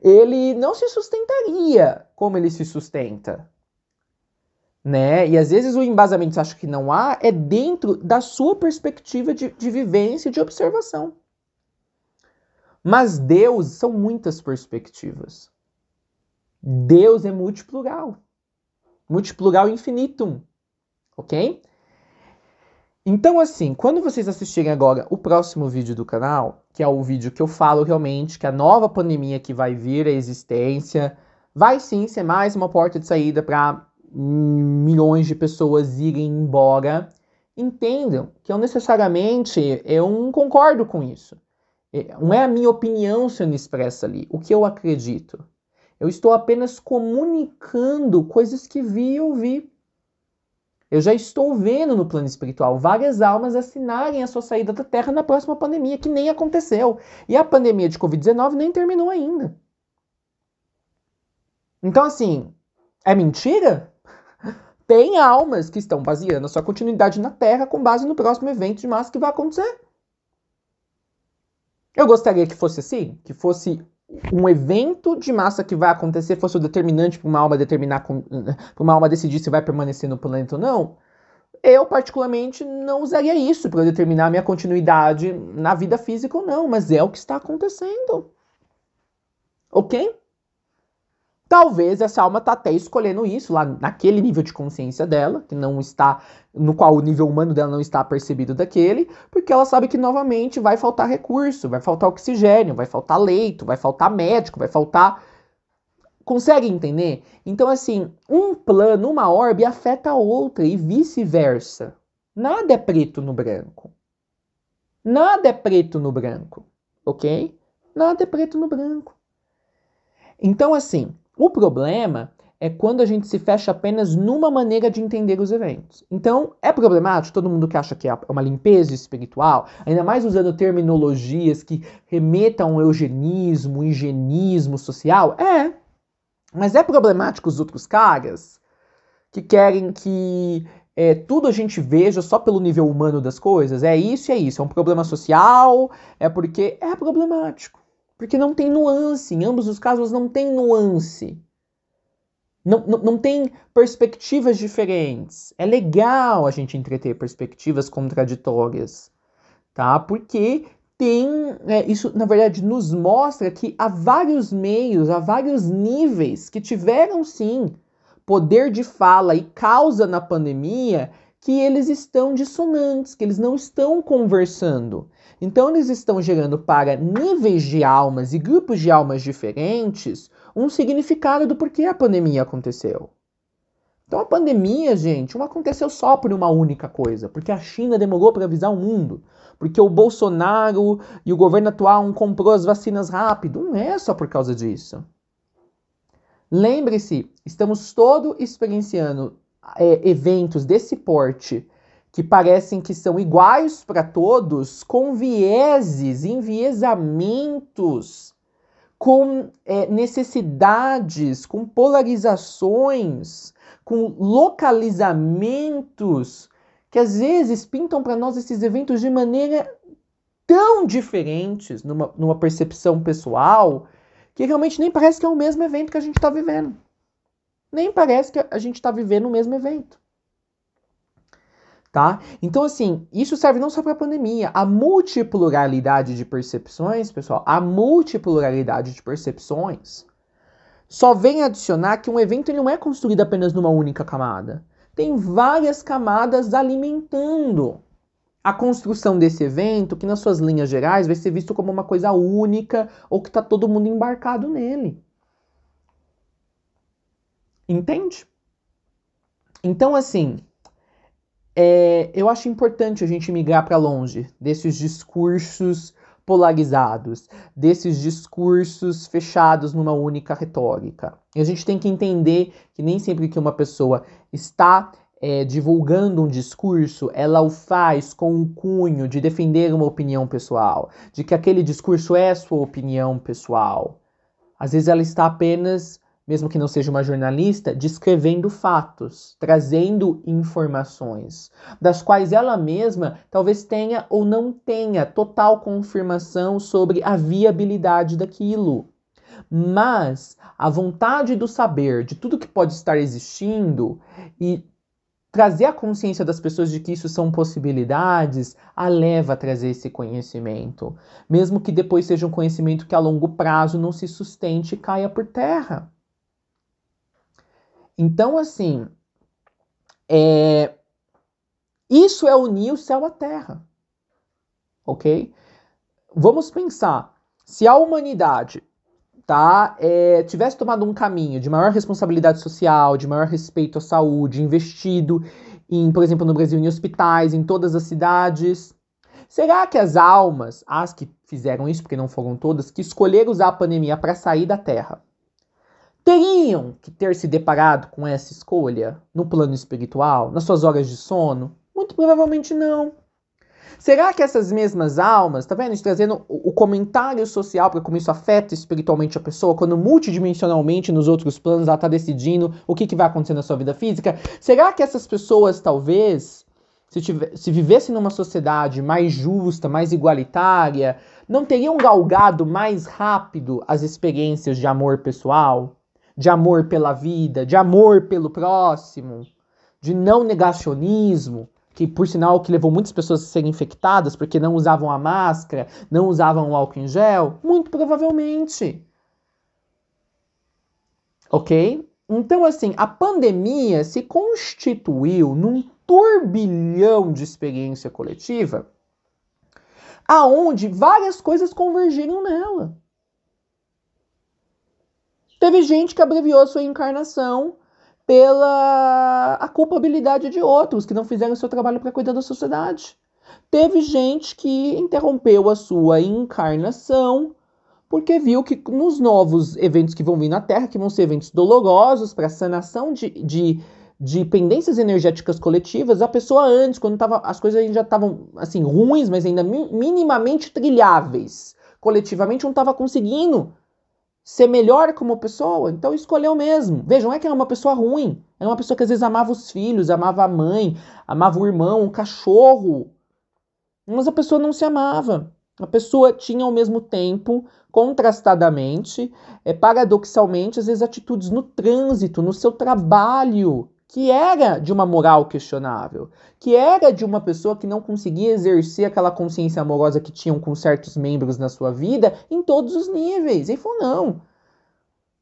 ele não se sustentaria como ele se sustenta. Né? E às vezes o embasamento que você acha que não há é dentro da sua perspectiva de vivência e de observação. Mas Deus são muitas perspectivas. Deus é multiplural. Multiplural infinitum. Ok? Então, assim, quando vocês assistirem agora o próximo vídeo do canal, que é o vídeo que eu falo realmente que a nova pandemia que vai vir à existência vai sim ser mais uma porta de saída para milhões de pessoas irem embora, entendam que eu necessariamente não concordo com isso. Não é a minha opinião sendo expressa ali, o que eu acredito. Eu estou apenas comunicando coisas que vi e ouvi. Eu já estou vendo no plano espiritual várias almas assinarem a sua saída da Terra na próxima pandemia, que nem aconteceu. E a pandemia de Covid-19 nem terminou ainda. Então, assim, é mentira? Tem almas que estão baseando a sua continuidade na Terra com base no próximo evento de massa que vai acontecer. Eu gostaria que fosse assim, que fosse um evento de massa que vai acontecer, fosse o determinante para uma alma determinar, para uma alma decidir se vai permanecer no planeta ou não. Eu, particularmente, não usaria isso para determinar a minha continuidade na vida física ou não, mas é o que está acontecendo. Ok? Talvez essa alma está até escolhendo isso lá naquele nível de consciência dela, que não está, no qual o nível humano dela não está percebido daquele, porque ela sabe que novamente vai faltar recurso, vai faltar oxigênio, vai faltar leito, vai faltar médico, vai faltar... Consegue entender? Então, assim, um plano, uma orbe afeta a outra e vice-versa. Nada é preto no branco. Nada é preto no branco, ok? Nada é preto no branco. Então, assim, o problema é quando a gente se fecha apenas numa maneira de entender os eventos. Então, é problemático todo mundo que acha que é uma limpeza espiritual, ainda mais usando terminologias que remetam ao eugenismo, higienismo social? É. Mas é problemático os outros caras que querem que tudo a gente veja só pelo nível humano das coisas? É isso e é isso. É um problema social, é porque é problemático. Porque não tem nuance. Em ambos os casos não tem nuance. Não tem perspectivas diferentes. É legal a gente entreter perspectivas contraditórias, tá? Porque isso, na verdade, nos mostra que há vários meios, há vários níveis que tiveram, sim, poder de fala e causa na pandemia, que eles estão dissonantes, que eles não estão conversando. Então, eles estão gerando para níveis de almas e grupos de almas diferentes um significado do porquê a pandemia aconteceu. Então, a pandemia, gente, não aconteceu só por uma única coisa, porque a China demorou para avisar o mundo, porque o Bolsonaro e o governo atual não comprou as vacinas rápido. Não é só por causa disso. Lembre-se, estamos todos experienciando eventos desse porte que parecem que são iguais para todos, com vieses, enviesamentos com necessidades, com polarizações, com localizamentos que às vezes pintam para nós esses eventos de maneira tão diferentes, numa percepção pessoal, que realmente nem parece que é o mesmo evento que a gente está vivendo. Nem parece que a gente está vivendo o mesmo evento. Tá? Então, assim, isso serve não só para a pandemia. A multipluralidade de percepções, pessoal, a multipluralidade de percepções só vem adicionar que um evento ele não é construído apenas numa única camada. Tem várias camadas alimentando a construção desse evento, que nas suas linhas gerais vai ser visto como uma coisa única ou que está todo mundo embarcado nele. Entende? Então, assim, eu acho importante a gente migrar para longe desses discursos polarizados, desses discursos fechados numa única retórica. E a gente tem que entender que nem sempre que uma pessoa está divulgando um discurso, ela o faz com um cunho de defender uma opinião pessoal, de que aquele discurso é sua opinião pessoal. Às vezes ela está apenas, mesmo que não seja uma jornalista, descrevendo fatos, trazendo informações, das quais ela mesma talvez tenha ou não tenha total confirmação sobre a viabilidade daquilo. Mas a vontade do saber de tudo que pode estar existindo e trazer a consciência das pessoas de que isso são possibilidades, a leva a trazer esse conhecimento. Mesmo que depois seja um conhecimento que a longo prazo não se sustente e caia por terra. Então, assim, isso é unir o céu à terra. Ok? Vamos pensar, se a humanidade tivesse tomado um caminho de maior responsabilidade social, de maior respeito à saúde, investido por exemplo, no Brasil, em hospitais, em todas as cidades, será que as almas, as que fizeram isso, porque não foram todas, que escolheram usar a pandemia para sair da Terra, teriam que ter se deparado com essa escolha no plano espiritual, nas suas horas de sono? Muito provavelmente não. Será que essas mesmas almas, tá vendo? Trazendo o comentário social para como isso afeta espiritualmente a pessoa, quando multidimensionalmente nos outros planos ela tá decidindo o que vai acontecer na sua vida física? Será que essas pessoas, talvez, se vivessem numa sociedade mais justa, mais igualitária, não teriam galgado mais rápido as experiências de amor pessoal? De amor pela vida, de amor pelo próximo, de não negacionismo? Que por sinal que levou muitas pessoas a serem infectadas porque não usavam a máscara, não usavam o álcool em gel? Muito provavelmente. Ok? Então, assim, a pandemia se constituiu num turbilhão de experiência coletiva aonde várias coisas convergiram nela. Teve gente que abreviou sua encarnação pela a culpabilidade de outros que não fizeram o seu trabalho para cuidar da sociedade. Teve gente que interrompeu a sua encarnação porque viu que nos novos eventos que vão vir na Terra, que vão ser eventos dolorosos para sanação de pendências energéticas coletivas, a pessoa antes, quando as coisas ainda já estavam assim, ruins, mas ainda minimamente trilháveis, coletivamente não estava conseguindo ser melhor como pessoa, então escolheu mesmo. Vejam, não é que era uma pessoa ruim, era uma pessoa que às vezes amava os filhos, amava a mãe, amava o irmão, o cachorro, mas a pessoa não se amava. A pessoa tinha ao mesmo tempo, contrastadamente, paradoxalmente, às vezes atitudes no trânsito, no seu trabalho, que era de uma moral questionável, que era de uma pessoa que não conseguia exercer aquela consciência amorosa que tinham com certos membros na sua vida em todos os níveis. E falou, não.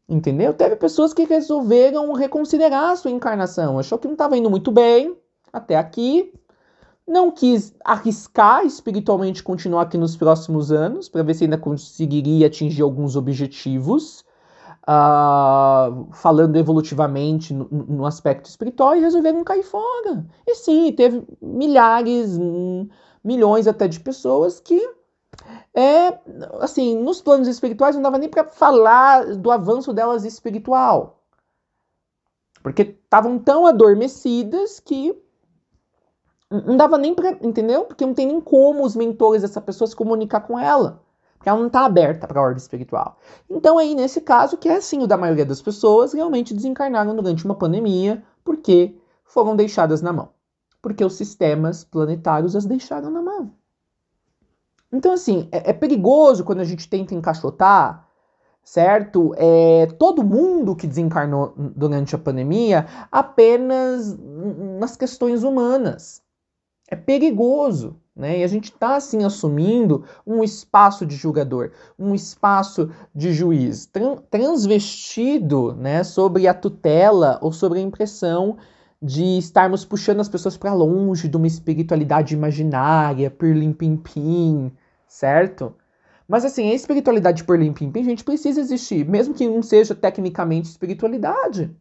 Entendeu? Teve pessoas que resolveram reconsiderar a sua encarnação, achou que não estava indo muito bem até aqui, não quis arriscar espiritualmente continuar aqui nos próximos anos, para ver se ainda conseguiria atingir alguns objetivos, falando evolutivamente no aspecto espiritual, e resolveram cair fora. E sim, teve milhares, milhões até de pessoas que, assim, nos planos espirituais não dava nem para falar do avanço delas espiritual. Porque estavam tão adormecidas que não dava nem pra, entendeu? Porque não tem nem como os mentores dessa pessoa se comunicar com ela. porque ela não está aberta para a ordem espiritual. Então aí, nesse caso, que é assim o da maioria das pessoas, realmente desencarnaram durante uma pandemia, porque foram deixadas na mão. Porque os sistemas planetários as deixaram na mão. Então, assim, é perigoso quando a gente tenta encaixotar, certo? Todo mundo que desencarnou durante a pandemia apenas nas questões humanas. É perigoso, né? E a gente está, assim, assumindo um espaço de julgador, um espaço de juiz, transvestido, né, sobre a tutela ou sobre a impressão de estarmos puxando as pessoas para longe de uma espiritualidade imaginária, pirlim-pim-pim, certo? Mas assim, a espiritualidade pirlim-pim-pim, gente, precisa existir, mesmo que não seja tecnicamente espiritualidade.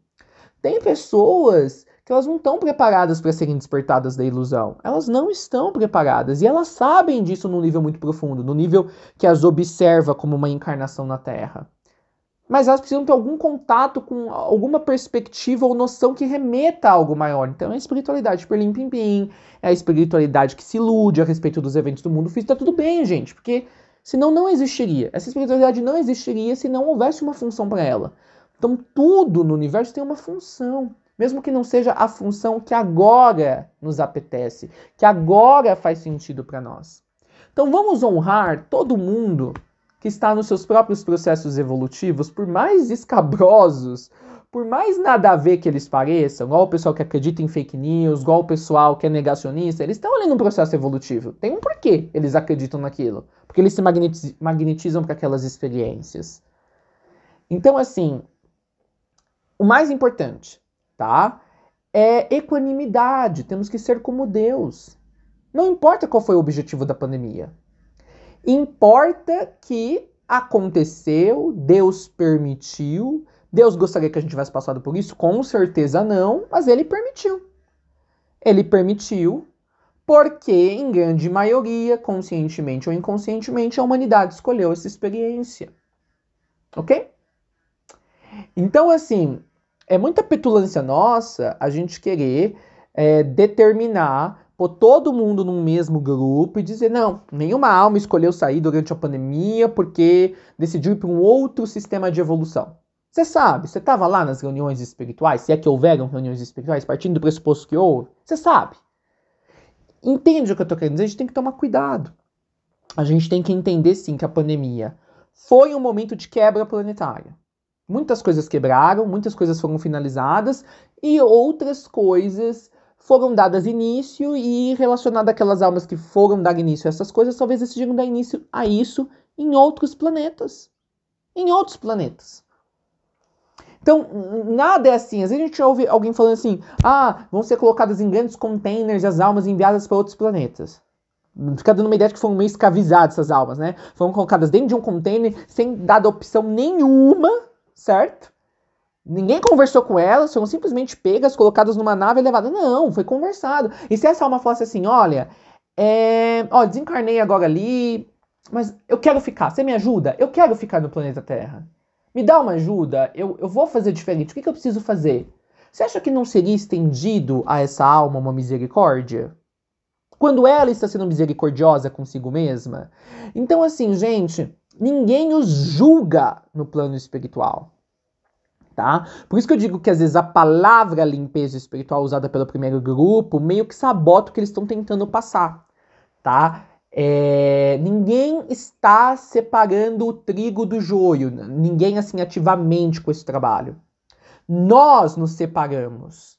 Tem pessoas que elas não estão preparadas para serem despertadas da ilusão. Elas não estão preparadas. E elas sabem disso num nível muito profundo, no nível que as observa como uma encarnação na Terra. Mas elas precisam ter algum contato com alguma perspectiva ou noção que remeta a algo maior. Então é a espiritualidade pirlim-pim-pim, é a espiritualidade que se ilude a respeito dos eventos do mundo físico. Tá tudo bem, gente, porque senão não existiria. Essa espiritualidade não existiria se não houvesse uma função para ela. Então tudo no universo tem uma função. Mesmo que não seja a função que agora nos apetece, que agora faz sentido para nós. Então vamos honrar todo mundo que está nos seus próprios processos evolutivos, por mais escabrosos, por mais nada a ver que eles pareçam, igual o pessoal que acredita em fake news, igual o pessoal que é negacionista, eles estão ali num processo evolutivo. Tem um porquê eles acreditam naquilo. Porque eles se magnetizam para aquelas experiências. Então, assim, o mais importante, tá? É equanimidade. Temos que ser como Deus. Não importa qual foi o objetivo da pandemia. Importa que aconteceu, Deus permitiu. Deus gostaria que a gente tivesse passado por isso? Com certeza não, mas ele permitiu. Ele permitiu porque, em grande maioria, conscientemente ou inconscientemente, a humanidade escolheu essa experiência. Ok? Então, assim, é muita petulância nossa a gente querer determinar, pôr todo mundo num mesmo grupo e dizer, não, nenhuma alma escolheu sair durante a pandemia porque decidiu ir para um outro sistema de evolução. Você sabe, você estava lá nas reuniões espirituais, se é que houveram reuniões espirituais, partindo do pressuposto que houve, você sabe. Entende o que eu estou querendo dizer? A gente tem que tomar cuidado. A gente tem que entender, sim, que a pandemia foi um momento de quebra planetária. Muitas coisas quebraram, muitas coisas foram finalizadas e outras coisas foram dadas início e relacionadas àquelas almas que foram dar início a essas coisas, talvez decidiram dar início a isso em outros planetas. Em outros planetas. Então, nada é assim. Às vezes a gente ouve alguém falando assim, vão ser colocadas em grandes containers as almas enviadas para outros planetas. Fica dando uma ideia de que foram meio escravizadas essas almas, né? Foram colocadas dentro de um container sem dada opção nenhuma, certo? Ninguém conversou com elas, foram simplesmente pegas, colocadas numa nave e levadas. Não, foi conversado. E se essa alma falasse assim, olha, desencarnei agora ali, mas eu quero ficar, você me ajuda? Eu quero ficar no planeta Terra. Me dá uma ajuda, eu vou fazer diferente, o que eu preciso fazer? Você acha que não seria estendido a essa alma uma misericórdia? Quando ela está sendo misericordiosa consigo mesma? Então, assim, gente, ninguém os julga no plano espiritual. Tá? Por isso que eu digo que às vezes a palavra limpeza espiritual usada pelo primeiro grupo meio que sabota o que eles estão tentando passar, tá? Ninguém está separando o trigo do joio, ninguém assim ativamente com esse trabalho. Nós nos separamos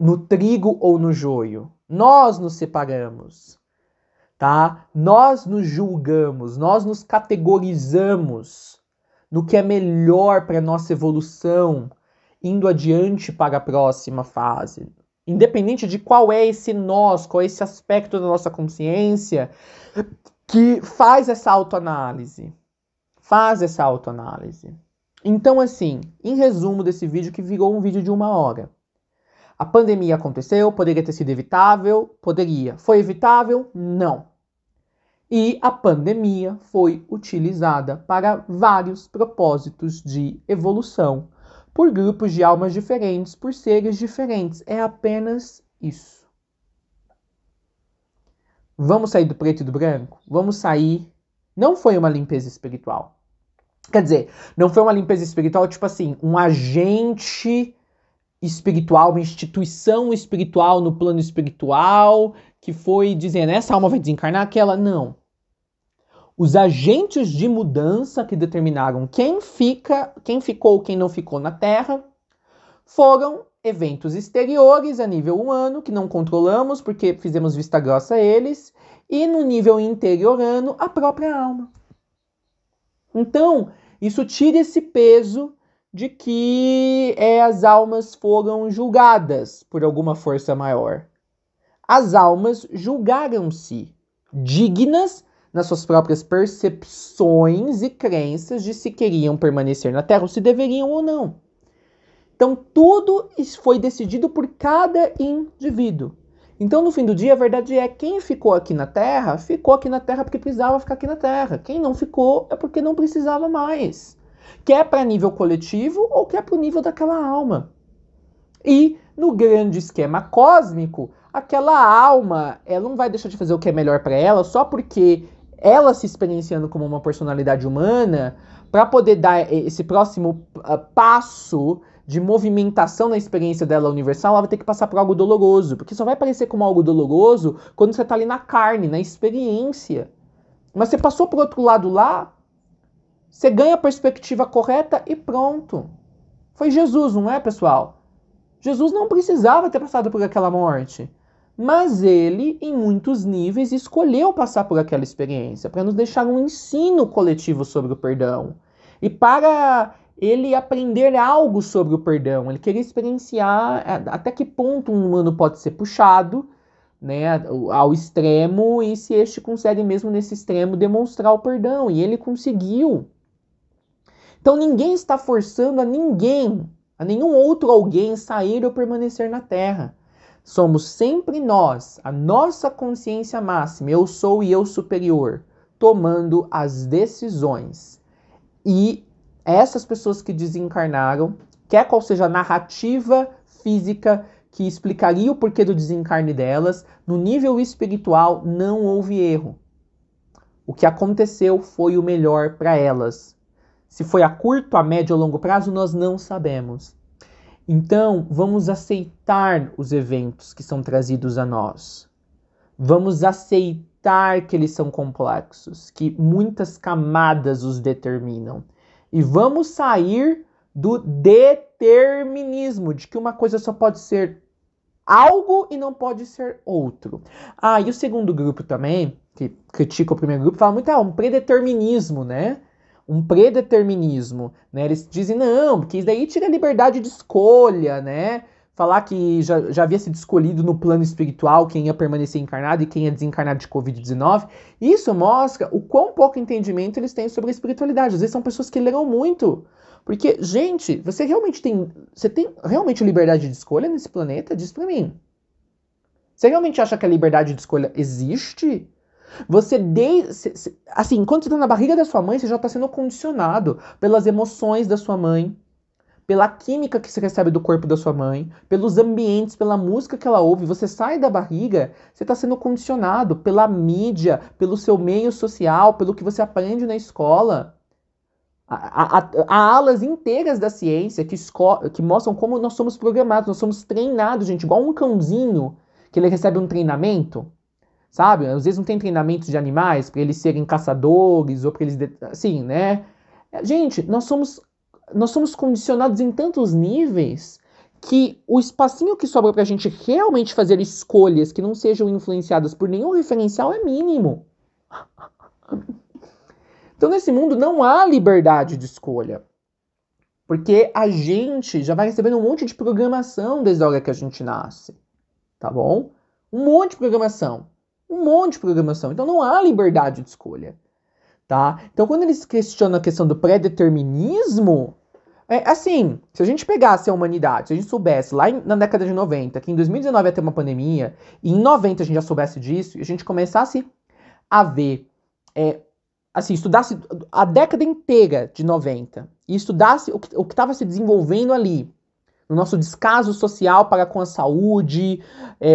no trigo ou no joio. Nós nos separamos, tá? Nós nos julgamos, nós nos categorizamos no que é melhor para a nossa evolução, indo adiante para a próxima fase. Independente de qual é esse nós, qual é esse aspecto da nossa consciência que faz essa autoanálise. Faz essa autoanálise. Então, assim, em resumo desse vídeo, que virou um vídeo de 1 hora. A pandemia aconteceu, poderia ter sido evitável? Poderia. Foi evitável? Não. E a pandemia foi utilizada para vários propósitos de evolução, por grupos de almas diferentes, por seres diferentes. É apenas isso. Vamos sair do preto e do branco? Vamos sair Não foi uma limpeza espiritual. Quer dizer, não foi uma limpeza espiritual, tipo assim, um agente espiritual, uma instituição espiritual no plano espiritual, que foi dizendo, essa alma vai desencarnar, aquela, não. Os agentes de mudança que determinaram quem ficou, quem não ficou na Terra, foram eventos exteriores a nível humano, que não controlamos porque fizemos vista grossa a eles, e no nível interiorano, a própria alma. Então, isso tira esse peso de que as almas foram julgadas por alguma força maior. As almas julgaram-se dignas nas suas próprias percepções e crenças de se queriam permanecer na Terra ou se deveriam ou não. Então, tudo foi decidido por cada indivíduo. Então, no fim do dia, a verdade é quem ficou aqui na Terra porque precisava ficar aqui na Terra. Quem não ficou é porque não precisava mais. Quer para nível coletivo ou quer para o nível daquela alma. E, no grande esquema cósmico, aquela alma, ela não vai deixar de fazer o que é melhor para ela só porque ela se experienciando como uma personalidade humana, para poder dar esse próximo passo de movimentação na experiência dela universal, ela vai ter que passar por algo doloroso, porque só vai parecer como algo doloroso quando você está ali na carne, na experiência. Mas você passou pro outro lado lá, você ganha a perspectiva correta e pronto. Foi Jesus, não é, pessoal? Jesus não precisava ter passado por aquela morte. Mas ele, em muitos níveis, escolheu passar por aquela experiência para nos deixar um ensino coletivo sobre o perdão. E para ele aprender algo sobre o perdão, ele queria experienciar até que ponto um humano pode ser puxado, né, ao extremo, e se este consegue mesmo nesse extremo demonstrar o perdão. E ele conseguiu. Então ninguém está forçando a nenhum outro alguém sair ou permanecer na Terra. Somos sempre nós, a nossa consciência máxima, eu sou e eu superior, tomando as decisões. E essas pessoas que desencarnaram, quer qual seja a narrativa física que explicaria o porquê do desencarne delas, no nível espiritual não houve erro. O que aconteceu foi o melhor para elas. Se foi a curto, a médio ou longo prazo, nós não sabemos. Então, vamos aceitar os eventos que são trazidos a nós. Vamos aceitar que eles são complexos, que muitas camadas os determinam. E vamos sair do determinismo, de que uma coisa só pode ser algo e não pode ser outro. E o segundo grupo também, que critica o primeiro grupo, fala muito, um predeterminismo, né? Um predeterminismo, né? Eles dizem, não, porque isso daí tira a liberdade de escolha, né? Falar que já havia sido escolhido no plano espiritual quem ia permanecer encarnado e quem ia desencarnar de Covid-19. Isso mostra o quão pouco entendimento eles têm sobre a espiritualidade. Às vezes são pessoas que leram muito. Porque, gente, você tem realmente liberdade de escolha nesse planeta? Diz pra mim. Você realmente acha que a liberdade de escolha existe? Assim, quando você tá na barriga da sua mãe, você já tá sendo condicionado pelas emoções da sua mãe, pela química que você recebe do corpo da sua mãe, pelos ambientes, pela música que ela ouve. Você sai da barriga, você tá sendo condicionado pela mídia, pelo seu meio social, pelo que você aprende na escola. Há alas inteiras da ciência que mostram como nós somos programados, nós somos treinados, gente, igual um cãozinho que ele recebe um treinamento. Sabe? Às vezes não tem treinamento de animais para eles serem caçadores ou para eles... Assim, né? Gente, nós somos condicionados em tantos níveis que o espacinho que sobra pra gente realmente fazer escolhas que não sejam influenciadas por nenhum referencial é mínimo. Então, nesse mundo não há liberdade de escolha. Porque a gente já vai recebendo um monte de programação desde a hora que a gente nasce. Tá bom? Um monte de programação. Então não há liberdade de escolha, tá? Então quando eles questionam a questão do pré-determinismo, assim, se a gente pegasse a humanidade, se a gente soubesse lá na década de 90, que em 2019 ia ter uma pandemia, e em 90 a gente já soubesse disso, e a gente começasse a ver, assim, estudasse a década inteira de 90, e estudasse o que estava se desenvolvendo ali, no nosso descaso social para com a saúde,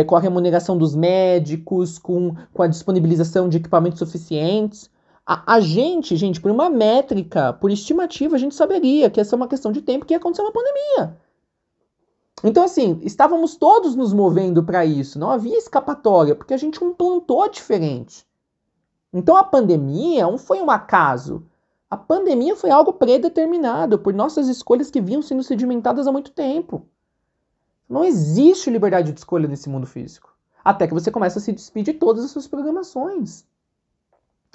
com a remuneração dos médicos, com a disponibilização de equipamentos suficientes, A gente, por uma métrica, por estimativa, a gente saberia que essa é uma questão de tempo que ia acontecer uma pandemia. Então, assim, estávamos todos nos movendo para isso, não havia escapatória, porque a gente implantou diferente. Então, a pandemia não foi um acaso. A pandemia foi algo predeterminado por nossas escolhas que vinham sendo sedimentadas há muito tempo. Não existe liberdade de escolha nesse mundo físico. Até que você começa a se despedir de todas as suas programações.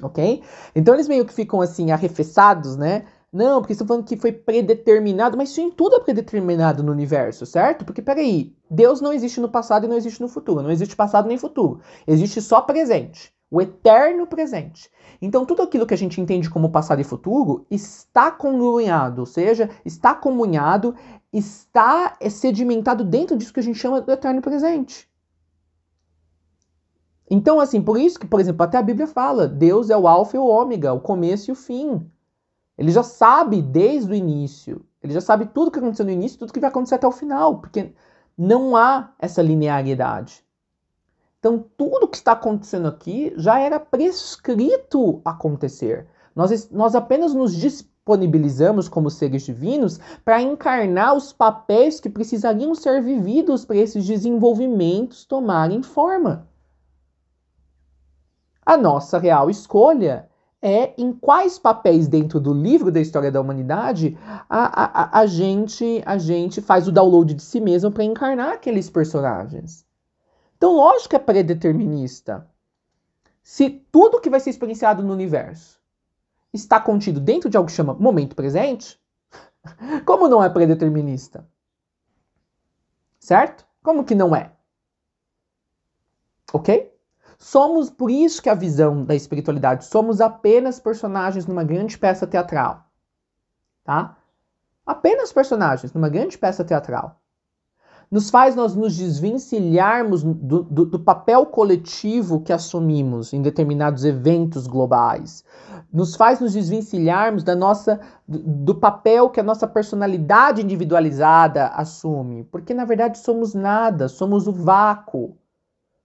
Ok? Então eles meio que ficam assim, arrefeçados, né? Não, porque estão falando que foi predeterminado, mas sim, tudo é predeterminado no universo, certo? Porque, peraí, Deus não existe no passado e não existe no futuro. Não existe passado nem futuro. Existe só presente. O eterno presente. Então, tudo aquilo que a gente entende como passado e futuro está congruado, ou seja, está comunhado, está sedimentado dentro disso que a gente chama do eterno presente. Então, assim, por isso que, por exemplo, até a Bíblia fala, Deus é o alfa e o ômega, o começo e o fim. Ele já sabe desde o início. Ele já sabe tudo que aconteceu no início, tudo que vai acontecer até o final, porque não há essa linearidade. Então, tudo que está acontecendo aqui já era prescrito acontecer. Nós apenas nos disponibilizamos como seres divinos para encarnar os papéis que precisariam ser vividos para esses desenvolvimentos tomarem forma. A nossa real escolha é em quais papéis dentro do livro da história da humanidade a gente faz o download de si mesmo para encarnar aqueles personagens. Então, lógico que é predeterminista. Se tudo que vai ser experienciado no universo está contido dentro de algo que chama momento presente, como não é predeterminista? Certo? Como que não é? Ok? Somos, por isso que a visão da espiritualidade, somos apenas personagens numa grande peça teatral. Tá? Apenas personagens numa grande peça teatral. Nos faz nós nos desvencilharmos do papel coletivo que assumimos em determinados eventos globais. Nos faz nos desvencilharmos do papel que a nossa personalidade individualizada assume. Porque, na verdade, somos nada, somos o vácuo.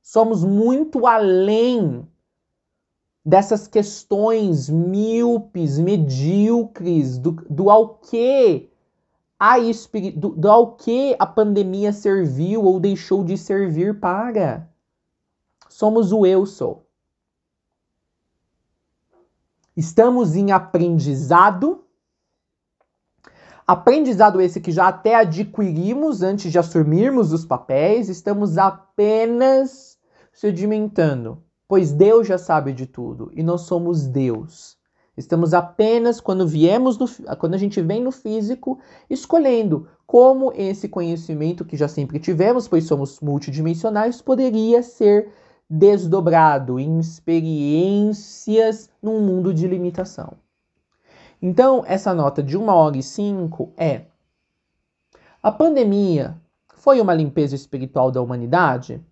Somos muito além dessas questões míopes, medíocres, do ao que ao que a pandemia serviu ou deixou de servir para. Somos o eu sou. Estamos em aprendizado. Aprendizado esse que já até adquirimos antes de assumirmos os papéis. Estamos apenas sedimentando, pois Deus já sabe de tudo e nós somos Deus. Estamos apenas, quando a gente vem no físico, escolhendo como esse conhecimento que já sempre tivemos, pois somos multidimensionais, poderia ser desdobrado em experiências num mundo de limitação. Então, essa nota de 1h05 é: a pandemia foi uma limpeza espiritual da humanidade?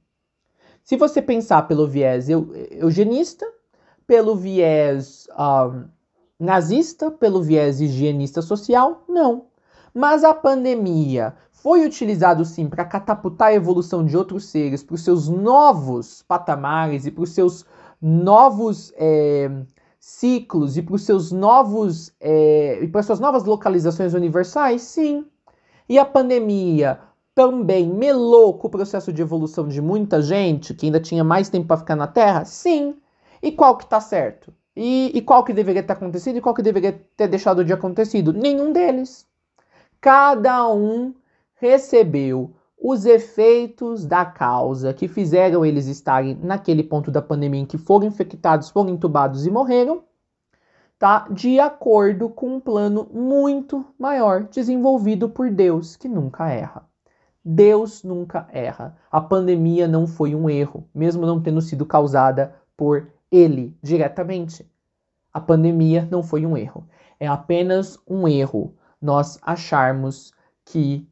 Se você pensar pelo viés eugenista, pelo viés nazista, pelo viés higienista social, não. Mas a pandemia foi utilizada sim para catapultar a evolução de outros seres para os seus novos patamares e para os seus novos ciclos e para os seus novos e para as suas novas localizações universais, sim. E a pandemia também melou com o processo de evolução de muita gente que ainda tinha mais tempo para ficar na Terra, sim. E qual que tá certo? E qual que deveria ter acontecido e qual que deveria ter deixado de acontecido? Nenhum deles. Cada um recebeu os efeitos da causa que fizeram eles estarem naquele ponto da pandemia em que foram infectados, foram entubados e morreram, tá? De acordo com um plano muito maior, desenvolvido por Deus, que nunca erra. Deus nunca erra. A pandemia não foi um erro, mesmo não tendo sido causada por ele diretamente. A pandemia não foi um erro. É apenas um erro nós acharmos que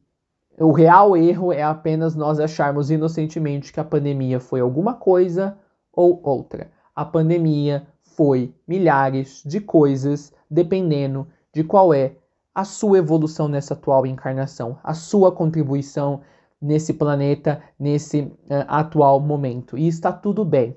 o real erro é apenas nós acharmos inocentemente que a pandemia foi alguma coisa ou outra. A pandemia foi milhares de coisas, dependendo de qual é a sua evolução nessa atual encarnação, a sua contribuição nesse planeta, nesse atual momento. E está tudo bem.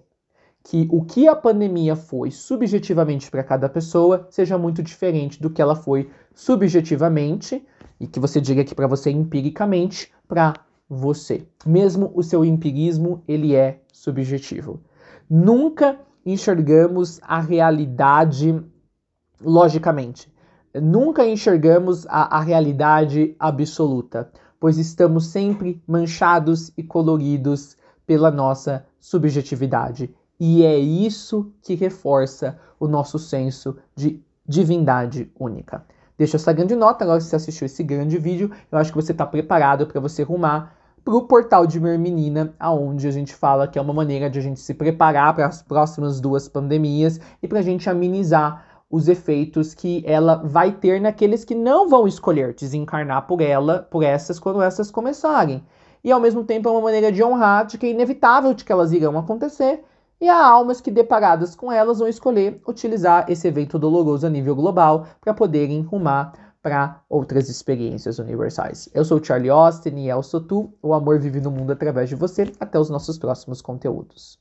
que o que a pandemia foi subjetivamente para cada pessoa seja muito diferente do que ela foi subjetivamente e que você diga aqui para você empiricamente para você. Mesmo o seu empirismo, ele é subjetivo. Nunca enxergamos a realidade logicamente. Nunca enxergamos a realidade absoluta, pois estamos sempre manchados e coloridos pela nossa subjetividade. E é isso que reforça o nosso senso de divindade única. Deixa essa grande nota, agora que você assistiu esse grande vídeo, eu acho que você está preparado para você rumar para o portal de Mermenina, aonde a gente fala que é uma maneira de a gente se preparar para as próximas 2 pandemias e para a gente amenizar os efeitos que ela vai ter naqueles que não vão escolher desencarnar por essas quando essas começarem. E ao mesmo tempo é uma maneira de honrar de que é inevitável de que elas irão acontecer e há almas que, deparadas com elas, vão escolher utilizar esse evento doloroso a nível global para poderem rumar para outras experiências universais. Eu sou o Charlie Austin e eu sou tu. O amor vive no mundo através de você. Até os nossos próximos conteúdos.